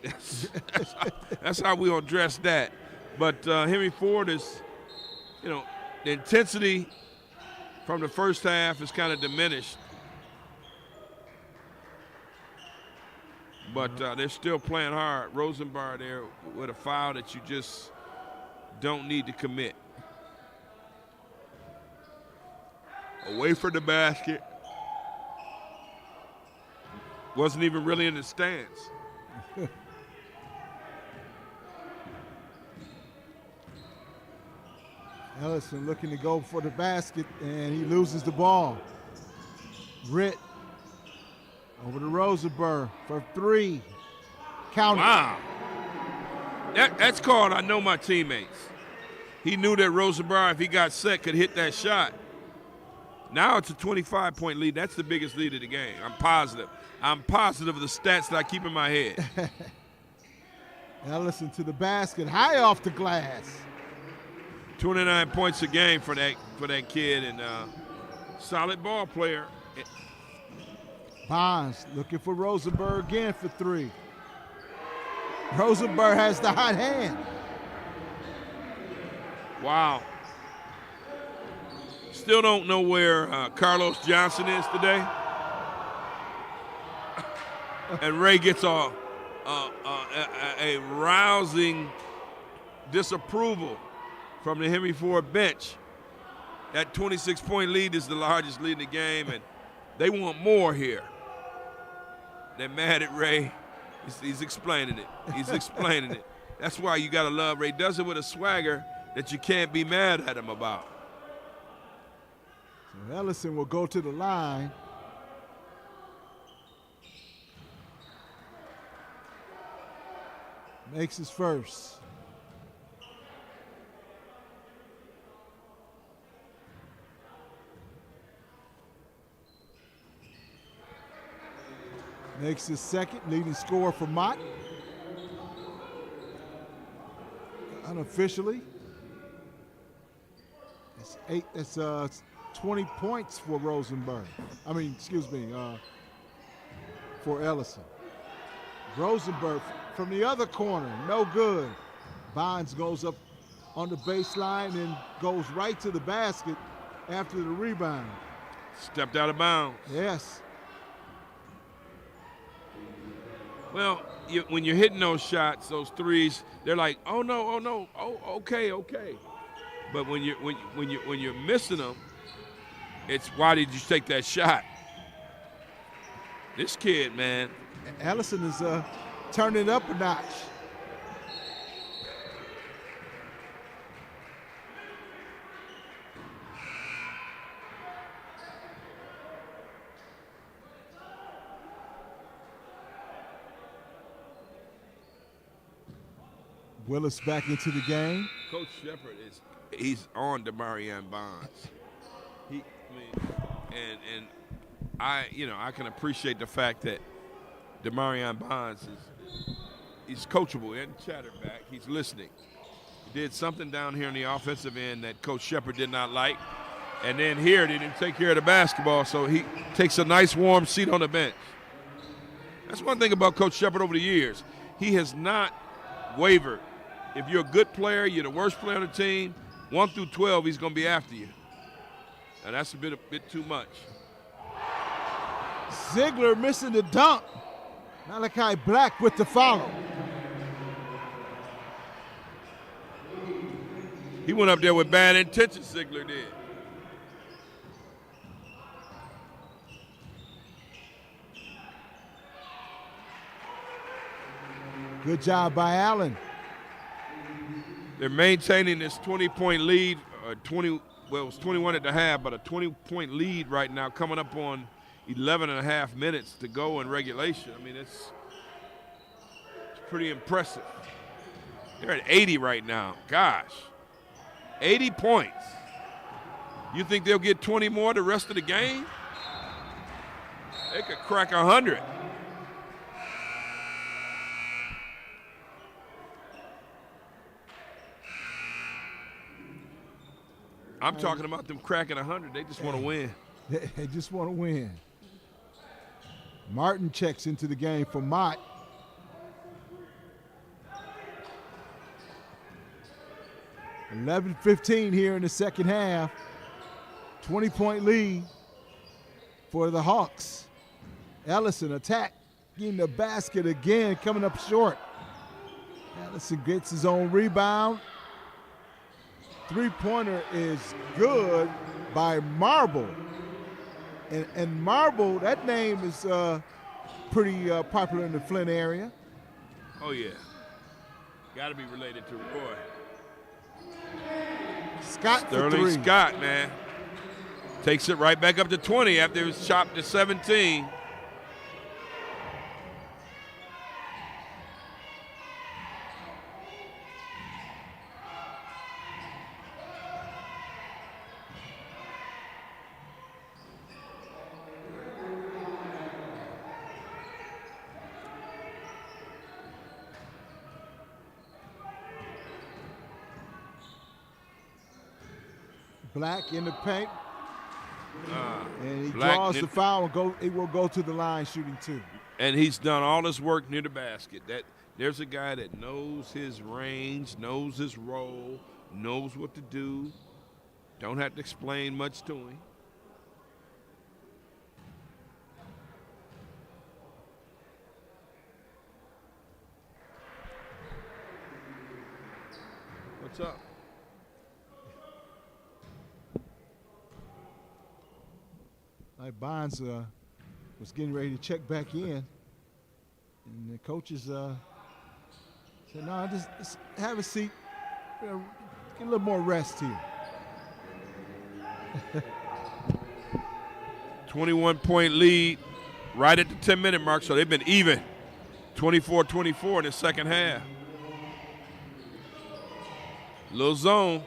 That's how we'll address that. But Henry Ford is, the intensity from the first half is kind of diminished. But they're still playing hard. Rosenberg there with a foul that you just don't need to commit. Away from the basket. Wasn't even really in the stands. Ellison looking to go for the basket, and he loses the ball. Ritt over to Rosenberg for three. Count it. Wow. That's called I know my teammates. He knew that Rosenberg, if he got set, could hit that shot. Now it's a 25-point lead. That's the biggest lead of the game. I'm positive. I'm positive of the stats that I keep in my head. Ellison to the basket, high off the glass. 29 points a game for that kid, and solid ball player. Bonds looking for Rosenberg again for three. Rosenberg has the hot hand. Wow. Still don't know where Carlos Johnson is today. And Ray gets a rousing disapproval from the Henry Ford bench. That 26-point lead is the largest lead in the game, and they want more here. They're mad at Ray. He's explaining it. He's explaining it. That's why you got to love Ray. Does it with a swagger that you can't be mad at him about. So Ellison will go to the line. Makes his first. Makes his second, leading scorer for Mott. Unofficially. It's 20 points for Rosenberg. For Ellison. Rosenberg from the other corner, no good. Bonds goes up on the baseline and goes right to the basket after the rebound. Stepped out of bounds. Yes. Well, when you're hitting those shots, those threes, they're like, oh no, okay. But when you're missing them, it's why did you take that shot? This kid, man. Ellison is turning it up a notch. Willis back into the game. Coach Shepard he's on Demarion Bonds. I can appreciate the fact that Demarion Bonds he's coachable. He hasn't chattered back. He's listening. He did something down here on the offensive end that Coach Shepard did not like. And then here they didn't take care of the basketball, so he takes a nice warm seat on the bench. That's one thing about Coach Shepard over the years. He has not wavered. If you're a good player, you're the worst player on the team, 1 through 12, he's going to be after you. And that's a bit too much. Ziegler missing the dunk. Malachi Black with the follow. He went up there with bad intentions, Ziegler did. Good job by Allen. They're maintaining this 20-point lead, or 20, well, it was 21 at the half, but a 20-point lead right now coming up on 11 and a half minutes to go in regulation. I mean, it's pretty impressive. They're at 80 right now. Gosh, 80 points. You think they'll get 20 more the rest of the game? They could crack 100. I'm talking about them cracking 100. They just want to win. They just want to win. Martin checks into the game for Mott. $11:15 here in the second half. 20-point lead for the Hawks. Ellison attacking the basket again, coming up short. Ellison gets his own rebound. Three-pointer is good by Marble. And Marble, that name is pretty popular in the Flint area. Oh, yeah. Got to be related to Roy. Scott for Sterling three. Scott, man. Takes it right back up to 20 after it was chopped to 17. Black in the paint. And he Black draws the foul and it will go to the line shooting two. And he's done all his work near the basket. There's a guy that knows his range, knows his role, knows what to do. Don't have to explain much to him. What's up? Like Bonds was getting ready to check back in, and the coaches said, "No, just have a seat. Get a little more rest here." 21-point lead right at the 10-minute mark, so they've been even. 24-24 in the second half. Little zone.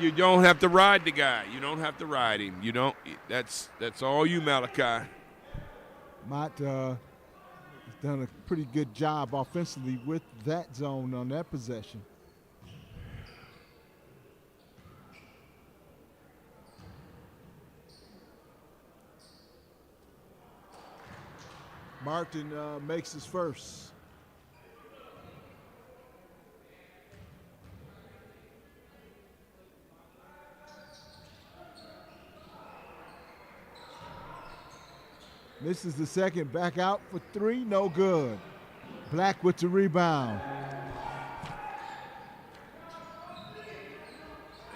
You don't have to ride the guy. You don't have to ride him. You don't. That's all you, Malachi. Mott has done a pretty good job offensively with that zone on that possession. Martin makes his first. Misses the second, back out for three, no good. Black with the rebound.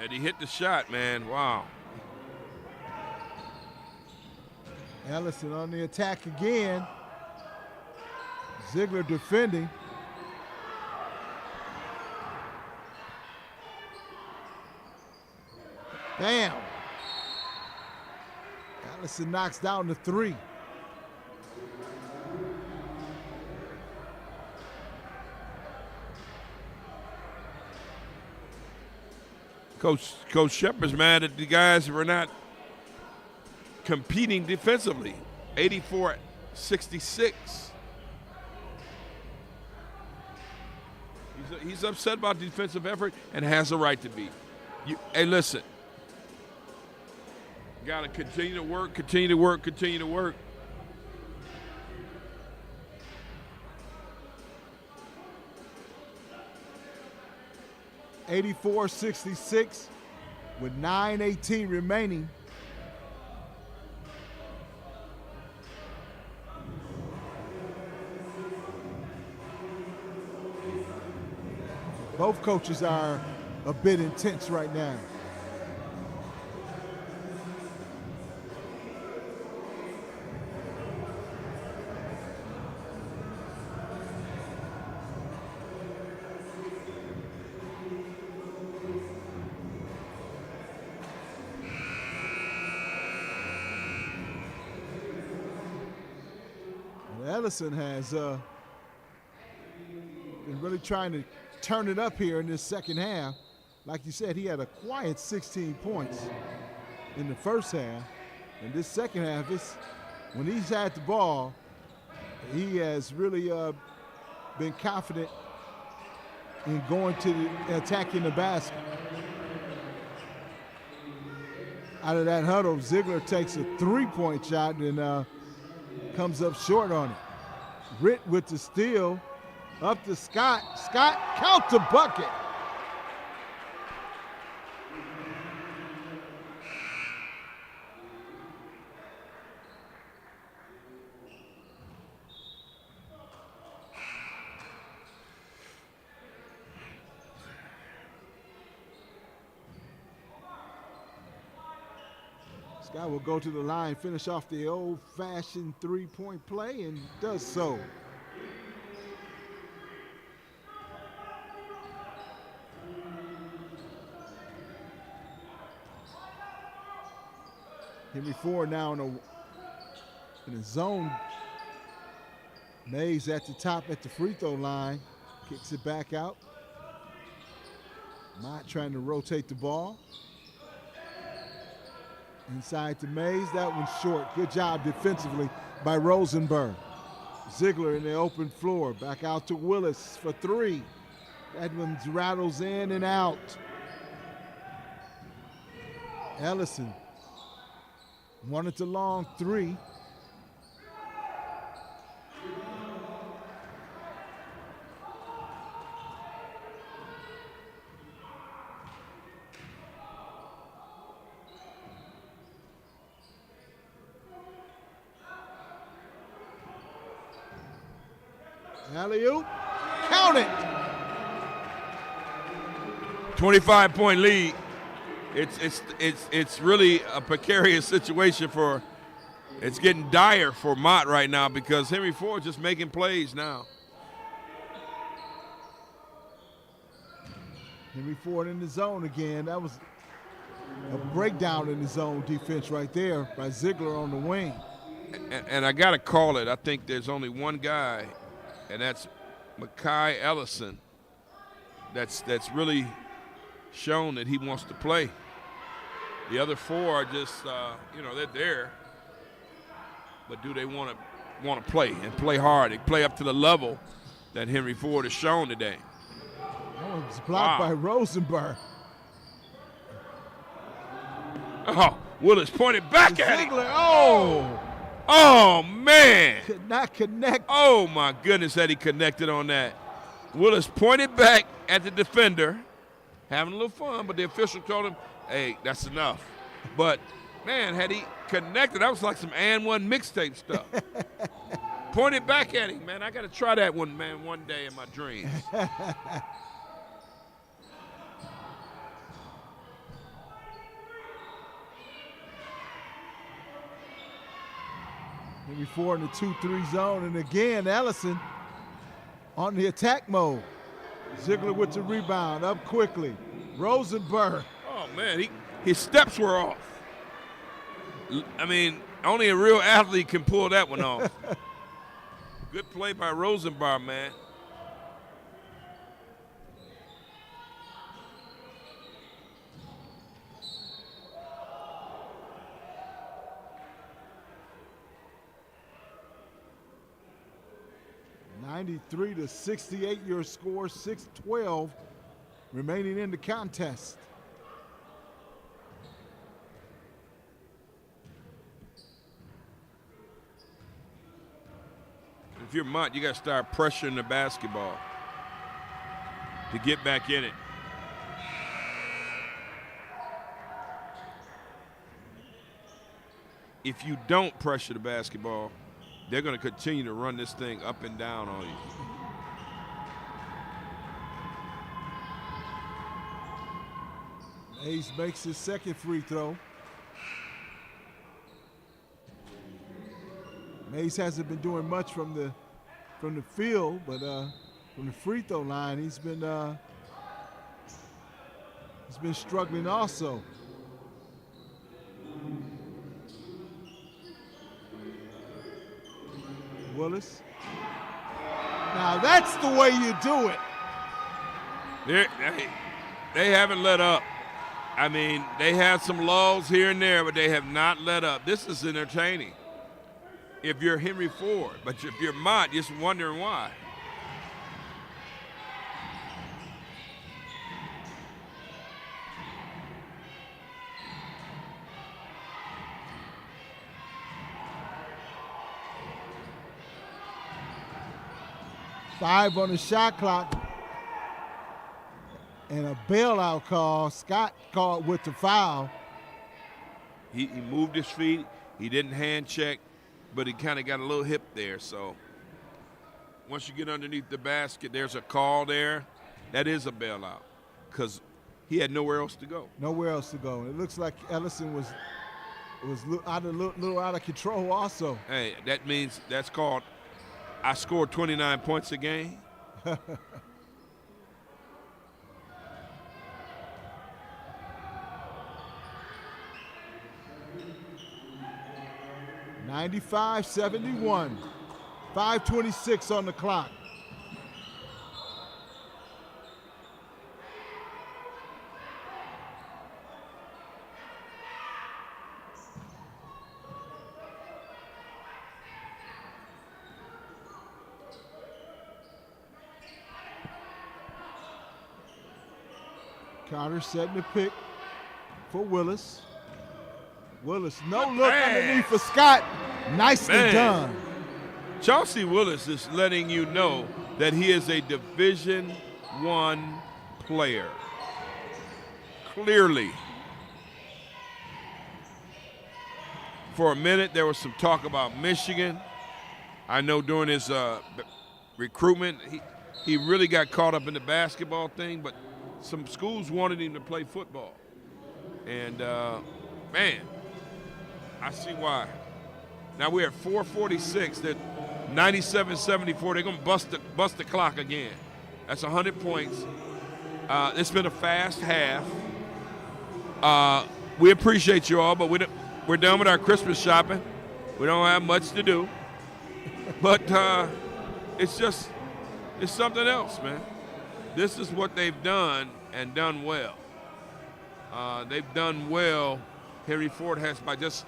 And he hit the shot, man. Wow. Ellison on the attack again. Ziegler defending. Bam. Ellison knocks down the three. Coach Shepard's mad at the guys who are not competing defensively. 84-66. He's upset about defensive effort and has a right to be. Hey, listen. Got to continue to work, continue to work, continue to work. $84-66 with 9:18 remaining. Both coaches are a bit intense right now. Ellison has been really trying to turn it up here in this second half. Like you said, he had a quiet 16 points in the first half. In this second half, when he's had the ball, he has really been confident in going to attacking the basket. Out of that huddle, Ziegler takes a three-point shot and comes up short on it. Ritt with the steal, up to Scott. Scott, count the bucket. Scott will go to the line, finish off the old-fashioned three-point play, and does so. Henry Ford now in a zone. Mays at the top at the free throw line, kicks it back out. Mott trying to rotate the ball. Inside to Mays, that one's short. Good job defensively by Rosenberg. Ziegler in the open floor, back out to Willis for three. Edmonds rattles in and out. Ellison wanted to long three. Alley-oop, count it. 25-point lead. It's really a precarious situation it's getting dire for Mott right now because Henry Ford just making plays now. Henry Ford in the zone again. That was a breakdown in the zone defense right there by Ziegler on the wing. And I got to call it. I think there's only one guy, and that's Makai Ellison, that's really shown that he wants to play. The other four are just, they're there, but do they want to play and play hard? They play up to the level that Henry Ford has shown today. That was blocked by Rosenberg. Oh, Willis pointed back at him. Oh, man. Could not connect. Oh, my goodness, that he connected on that. Willis pointed back at the defender, having a little fun, but the official told him, hey, that's enough. But, man, had he connected, that was like some and one mixtape stuff. Pointed back at him, man. I got to try that one, man, one day in my dreams. Henry Ford in the 2-3 zone, and again, Ellison on the attack mode. Ziegler with the rebound, up quickly. Rosenberg. Oh, man, his steps were off. I mean, only a real athlete can pull that one off. Good play by Rosenberg, man. (93-68) your score, 6:12 remaining in the contest. If you're Mott, you got to start pressuring the basketball to get back in it. If you don't pressure the basketball, they're going to continue to run this thing up and down on you. Mays makes his second free throw. Mays hasn't been doing much from the field, but from the free throw line, he's been struggling also. Willis. Now that's the way you do it. They haven't let up. I mean, they had some lulls here and there, but they have not let up. This is entertaining if you're Henry Ford, but if you're Mott, you're just wondering why. Five on the shot clock. And a bailout call. Scott called with the foul. He moved his feet. He didn't hand check, but he kind of got a little hip there. So once you get underneath the basket, there's a call there. That is a bailout because he had nowhere else to go. Nowhere else to go. It looks like Ellison was a little out of control also. Hey, that means that's called I scored 29 points a game. 95-71. 5:26 on the clock. Carter setting the pick for Willis. Willis, no look underneath for Scott. Nicely done. Chauncey Willis is letting you know that he is a Division I player. Clearly. For a minute, there was some talk about Michigan. I know during his recruitment, he really got caught up in the basketball thing, but some schools wanted him to play football. And, man, I see why. Now we're at 4:46. They're 97-74. They're going to bust the clock again. That's 100 points. It's been a fast half. We appreciate you all, but we're done with our Christmas shopping. We don't have much to do. But it's something else, man. This is what they've done and done well. They've done well. Henry Ford has by just,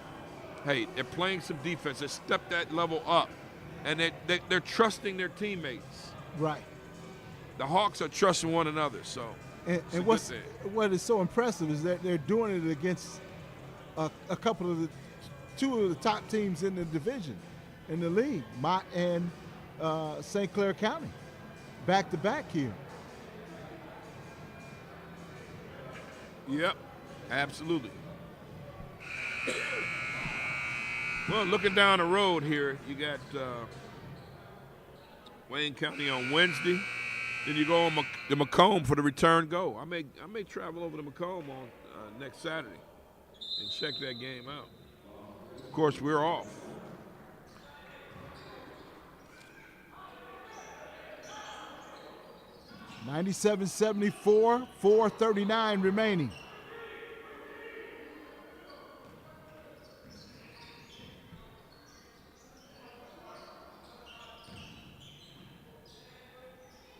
hey, they're playing some defense. They stepped that level up, and they're trusting their teammates. Right. The Hawks are trusting one another. So, and what is so impressive is that they're doing it against two of the top teams in the division, in the league, Mott and St. Clair County, back to back here. Yep, absolutely. Well, looking down the road here, you got Wayne County on Wednesday. Then you go on to Macomb for the return go. I may travel over to Macomb on next Saturday and check that game out. Of course, we're off. (97-74), 4:39 remaining.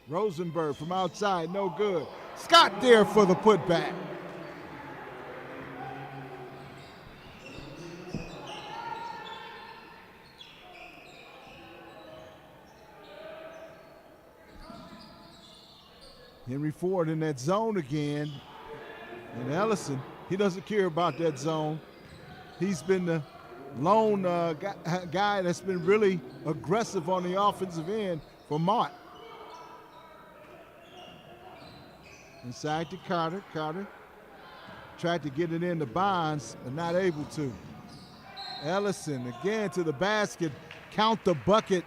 Rosenberg from outside, no good. Scott there for the putback. Henry Ford in that zone again. And Ellison, he doesn't care about that zone. He's been the lone guy that's been really aggressive on the offensive end for Mott. Inside to Carter. Carter tried to get it into Bonds, but not able to. Ellison again to the basket, count the bucket,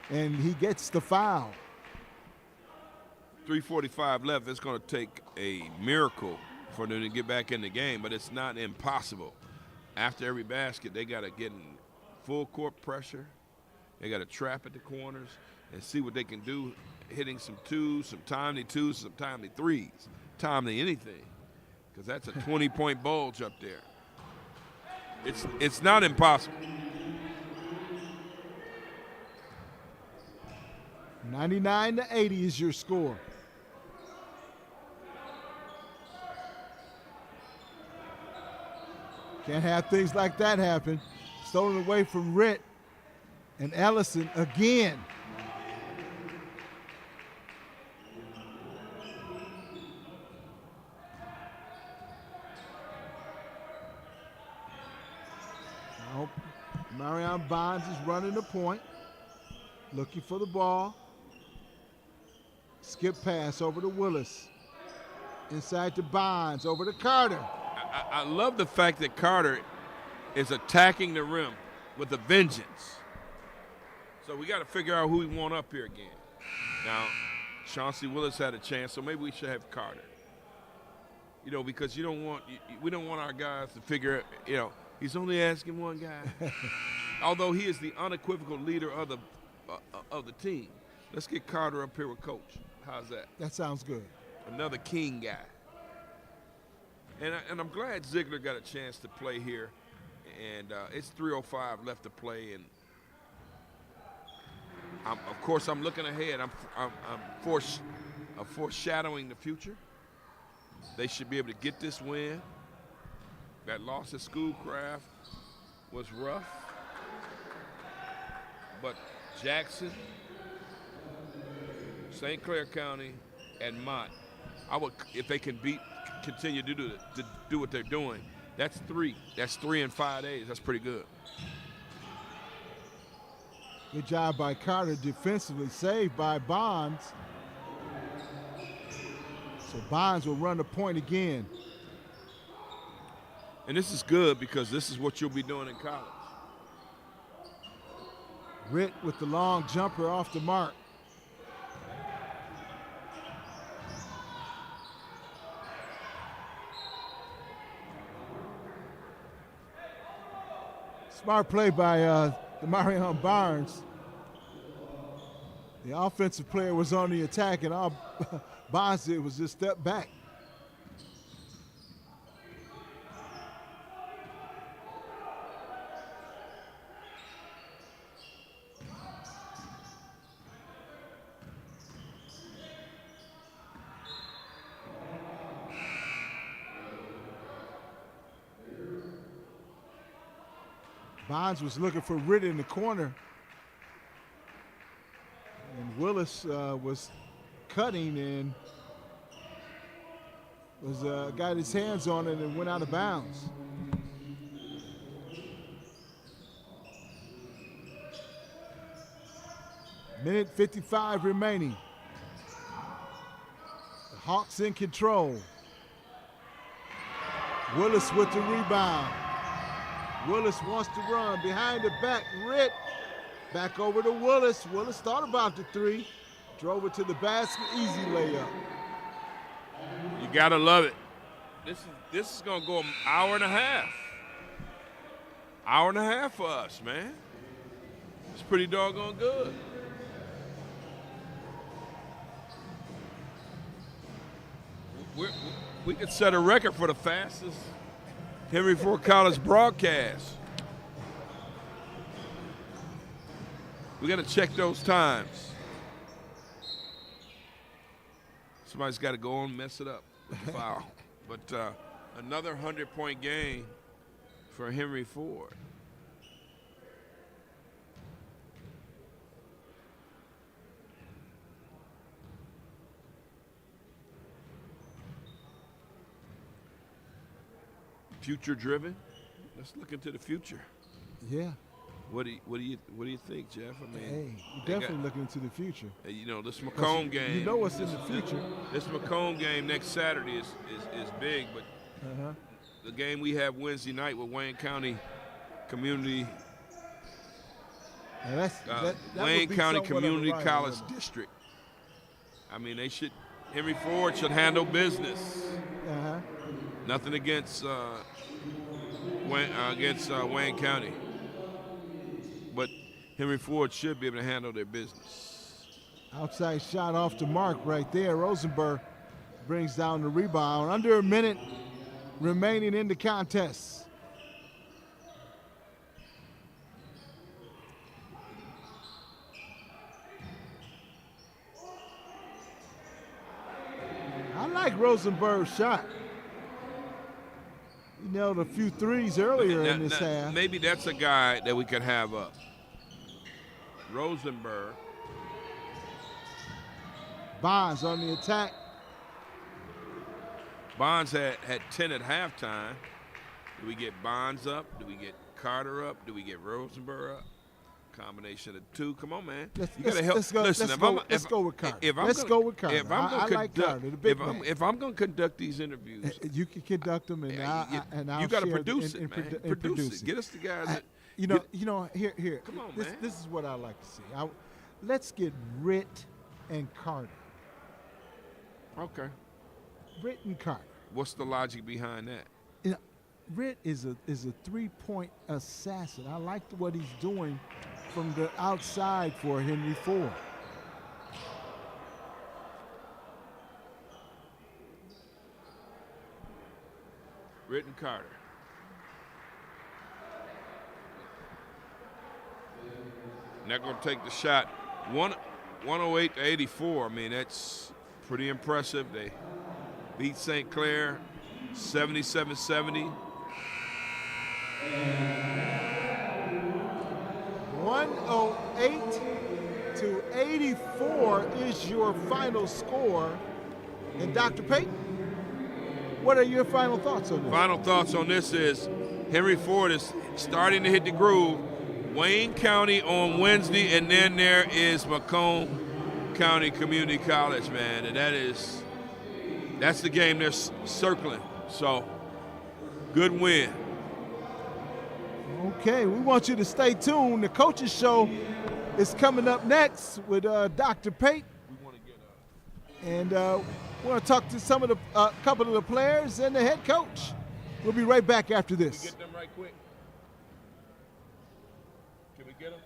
and he gets the foul. 3:45 left. It's going to take a miracle for them to get back in the game, but it's not impossible. After every basket, they got to get in full court pressure. They got to trap at the corners and see what they can do, hitting some twos, some timely threes, timely anything, because that's a 20-point bulge up there. It's not impossible. 99-80 is your score. Can't have things like that happen. Stolen away from Ritt and Ellison again. Now, Marion Bonds is running the point, looking for the ball. Skip pass over to Willis. Inside to Bonds, over to Carter. I love the fact that Carter is attacking the rim with a vengeance. So we got to figure out who we want up here again. Now, Chauncey Willis had a chance, so maybe we should have Carter. You know, because we don't want our guys to figure, you know, he's only asking one guy. Although he is the unequivocal leader of the team. Let's get Carter up here with Coach. How's that? That sounds good. Another King guy. And I'm glad Ziegler got a chance to play here. And it's 3:05 left to play. And of course, I'm looking ahead. I'm foreshadowing the future. They should be able to get this win. That loss at Schoolcraft was rough. But Jackson, St. Clair County, and Mott, if they can continue to do what they're doing. That's 3. That's 3 in 5 days. That's pretty good. Good job by Carter defensively, saved by Bonds. So Bonds will run the point again. And this is good because this is what you'll be doing in college. Ritt with the long jumper off the mark. Smart play by Demarion Barnes. The offensive player was on the attack, and all Barnes did was just step back. Bonds was looking for Ritt in the corner. And Willis was cutting and got his hands on it and went out of bounds. Minute 55 remaining. The Hawks in control. Willis with the rebound. Willis wants to run behind the back. Ritt back over to Willis. Willis thought about the 3, drove it to the basket, easy layup. You gotta love it. This is gonna go an hour and a half. Hour and a half for us, man. It's pretty doggone good. We could set a record for the fastest Henry Ford College broadcast. We got to check those times. Somebody's got to go on and mess it up with the foul. But another 100-point game for Henry Ford. Future driven. Let's look into the future. Yeah. What do you think, Jeff? I mean, hey, you're definitely looking into the future. You know, this Macomb game. You know what's in the future. This Macomb game next Saturday is big, but the game we have Wednesday night with Wayne County Community. Wayne County Community College District. I mean, Henry Ford should handle business. Nothing against Wayne County, but Henry Ford should be able to handle their business. Outside shot off the mark right there. Rosenberg brings down the rebound. Under a minute remaining in the contest. like Rosenberg's shot. He nailed a few threes earlier in this half. Maybe that's a guy that we could have up. Rosenberg. Bonds on the attack. Bonds had 10 at halftime. Do we get Bonds up? Do we get Carter up? Do we get Rosenberg up? Combination of two. Come on, man. You gotta help. Listen, let's go with Carter. Let's go with Carter. I like Carter, the big man. If I'm going to conduct these interviews, you can conduct them, and I'll you got to share produce and it, man. Produce it. Get us the guys that. Here. Come on, man. This is what I like to see. Let's get Ritt and Carter. Okay. Ritt and Carter. What's the logic behind that? Ritt is a 3-point assassin. I like what he's doing from the outside for Henry Ford. Ritt and Carter. And they're going to take the shot. 108 to 84. I mean, that's pretty impressive. They beat St. Clair 77-70. 108 to 84 is your final score. And Dr. Payton, what are your final thoughts on this? Final thoughts on this is Henry Ford is starting to hit the groove. Wayne County on Wednesday, and then there is Macomb County Community College, man. And that's the game they're circling. So, good win. Okay, we want you to stay tuned. The Coaches Show is coming up next with Dr. Pate. And we're going to talk to some of the couple of the players and the head coach. We'll be right back after this. Can we get them right quick? Can we get them?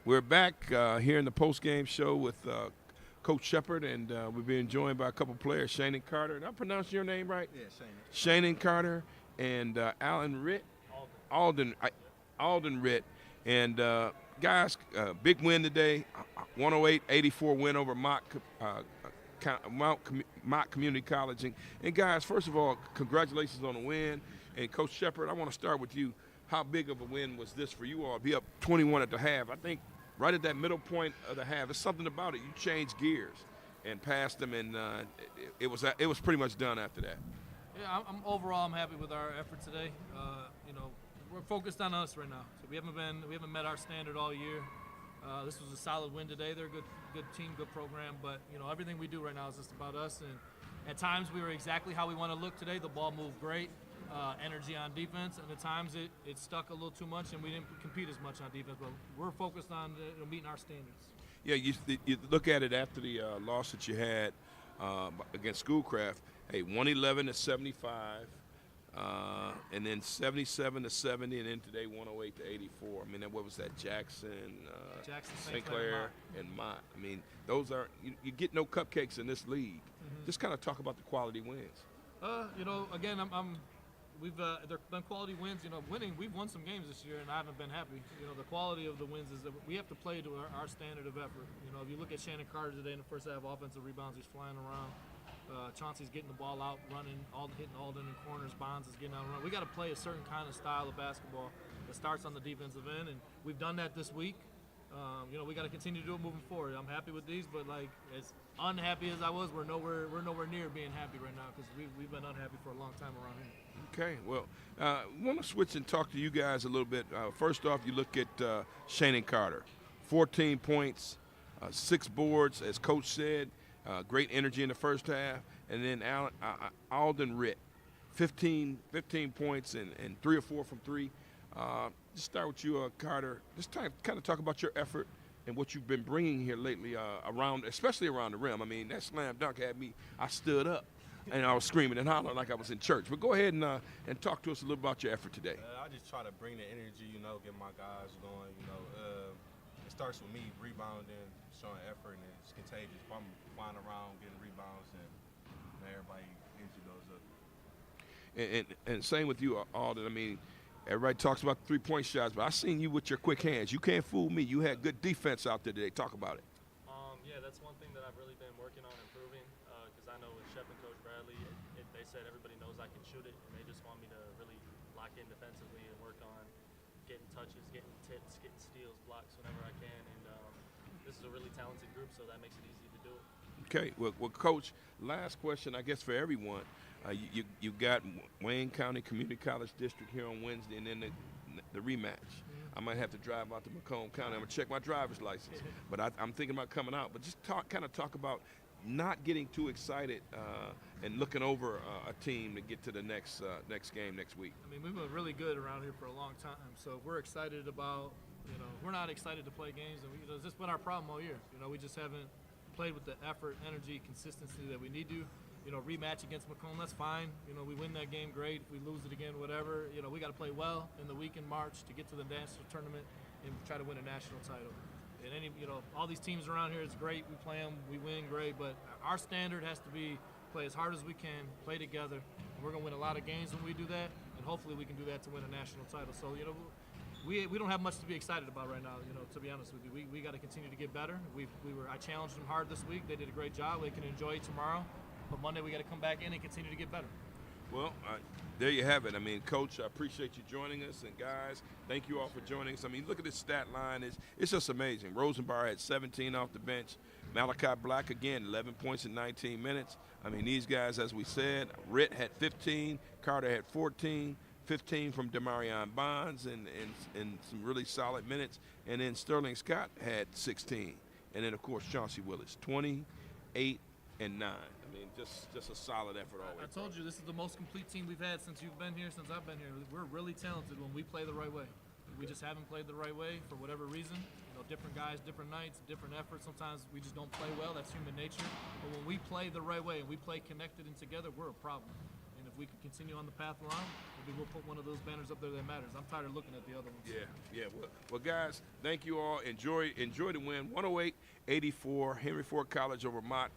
We're back here in the post-game show with Coach Shepard, and we're being joined by a couple players, Shannon Carter. Did I pronounce your name right? Yeah, Shannon. Shannon Carter and Alan Ritt. Alden Ritt. And guys, big win today, 108-84 win over Mott Community College. And guys, first of all, congratulations on the win. And Coach Shepard, I want to start with you. How big of a win was this for you all? Be up 21 at the half. I think right at that middle point of the half, there's something about it. You changed gears and passed them, and it was pretty much done after that. Yeah, overall I'm happy with our effort today. We're focused on us right now. So we haven't met our standard all year. This was a solid win today. They're a good team, good program, but everything we do right now is just about us. And at times we were exactly how we want to look today. The ball moved great. Energy on defense, and at times it stuck a little too much, and we didn't compete as much on defense. But we're focused on meeting our standards. Yeah, you look at it after the loss that you had against Schoolcraft. Hey, 111-75, and then 77-70, and then today 108-84. I mean, what was that? Jackson, St. Clair, and Mott. I mean, those are you get no cupcakes in this league. Mm-hmm. Just kind of talk about the quality wins. Again, they've been quality wins. Winning. We've won some games this year, and I haven't been happy. The quality of the wins is that we have to play to our standard of effort. If you look at Shannon Carter today in the first half, offensive rebounds, he's flying around. Chauncey's getting the ball out, running, hitting Alden in corners. Bonds is getting out and running. We got to play a certain kind of style of basketball that starts on the defensive end, and we've done that this week. We got to continue to do it moving forward. I'm happy with these, but as unhappy as I was, we're nowhere near being happy right now because we've been unhappy for a long time around here. Okay, well, I want to switch and talk to you guys a little bit. First off, you look at Shannon Carter, 14 points, 6 boards, as Coach said, great energy in the first half, and then Alden Ritt, 15 points and 3 or 4 from 3. Just start with you, Carter. Just kind of talk about your effort and what you've been bringing here lately especially around the rim. I mean, that slam dunk had me, I stood up, and I was screaming and hollering like I was in church. But go ahead and talk to us a little about your effort today. I just try to bring the energy, get my guys going. It starts with me rebounding, showing effort, and it's contagious. If I'm flying around getting rebounds, and everybody energy goes up. And same with you, Alden. I mean, everybody talks about the three-point shots, but I seen you with your quick hands. You can't fool me. You had good defense out there today. Talk about it. Yeah, that's one thing that I've really been working on improving because I know with Shep and Coach Bradley, they said everybody knows I can shoot it, and they just want me to really lock in defensively and work on getting touches, getting tips, getting steals, blocks whenever I can. And this is a really talented group, so that makes it easy to do it. Okay, well, Coach, last question, I guess, for everyone. You got Wayne County Community College District here on Wednesday, and then the rematch. I might have to drive out to Macomb County. I'm going to check my driver's license. But I'm thinking about coming out. But just talk about not getting too excited and looking over a team to get to the next game next week. I mean, we've been really good around here for a long time. So we're excited about, we're not excited to play games. And it's just been our problem all year. We just haven't played with the effort, energy, consistency that we need to. Rematch against Macomb, that's fine. We win that game, great. If we lose it again, whatever. We got to play well in the week in March to get to the national tournament and try to win a national title. And all these teams around here, it's great. We play them, we win, great. But our standard has to be play as hard as we can, play together. And we're going to win a lot of games when we do that, and hopefully we can do that to win a national title. So, we don't have much to be excited about right now, to be honest with you. We got to continue to get better. I challenged them hard this week. They did a great job. They can enjoy it tomorrow. But Monday we got to come back in and continue to get better. Well, there you have it. I mean, Coach, I appreciate you joining us. And, guys, thank you all for joining us. I mean, look at this stat line. It's just amazing. Rosenbauer had 17 off the bench. Malachi Black, again, 11 points in 19 minutes. I mean, these guys, as we said, Ritt had 15. Carter had 14. 15 from Demarion Bonds and some really solid minutes. And then Sterling Scott had 16. And then, of course, Chauncey Willis, 20, 8, and 9. I mean, just a solid effort always. I told you, this is the most complete team we've had since you've been here, since I've been here. We're really talented when we play the right way. We just haven't played the right way for whatever reason. Different guys, different nights, different efforts. Sometimes we just don't play well. That's human nature. But when we play the right way and we play connected and together, we're a problem. And if we can continue on the path we're on, maybe we'll put one of those banners up there that matters. I'm tired of looking at the other ones. Yeah. Well, guys, thank you all. Enjoy the win. 108-84, Henry Ford College over Mott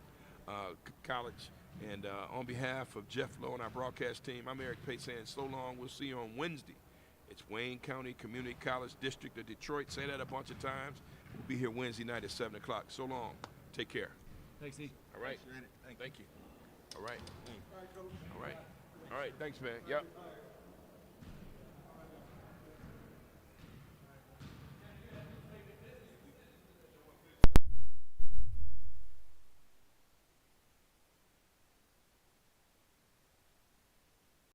College. And on behalf of Jeff Lowe and our broadcast team, I'm Eric Pate saying so long. We'll see you on Wednesday. It's Wayne County Community College District of Detroit. Say that a bunch of times. We'll be here Wednesday night at 7 o'clock. So long. Take care. Thanks, E. All right. Thank you. All right. All right. All right. Thanks, man. Yep.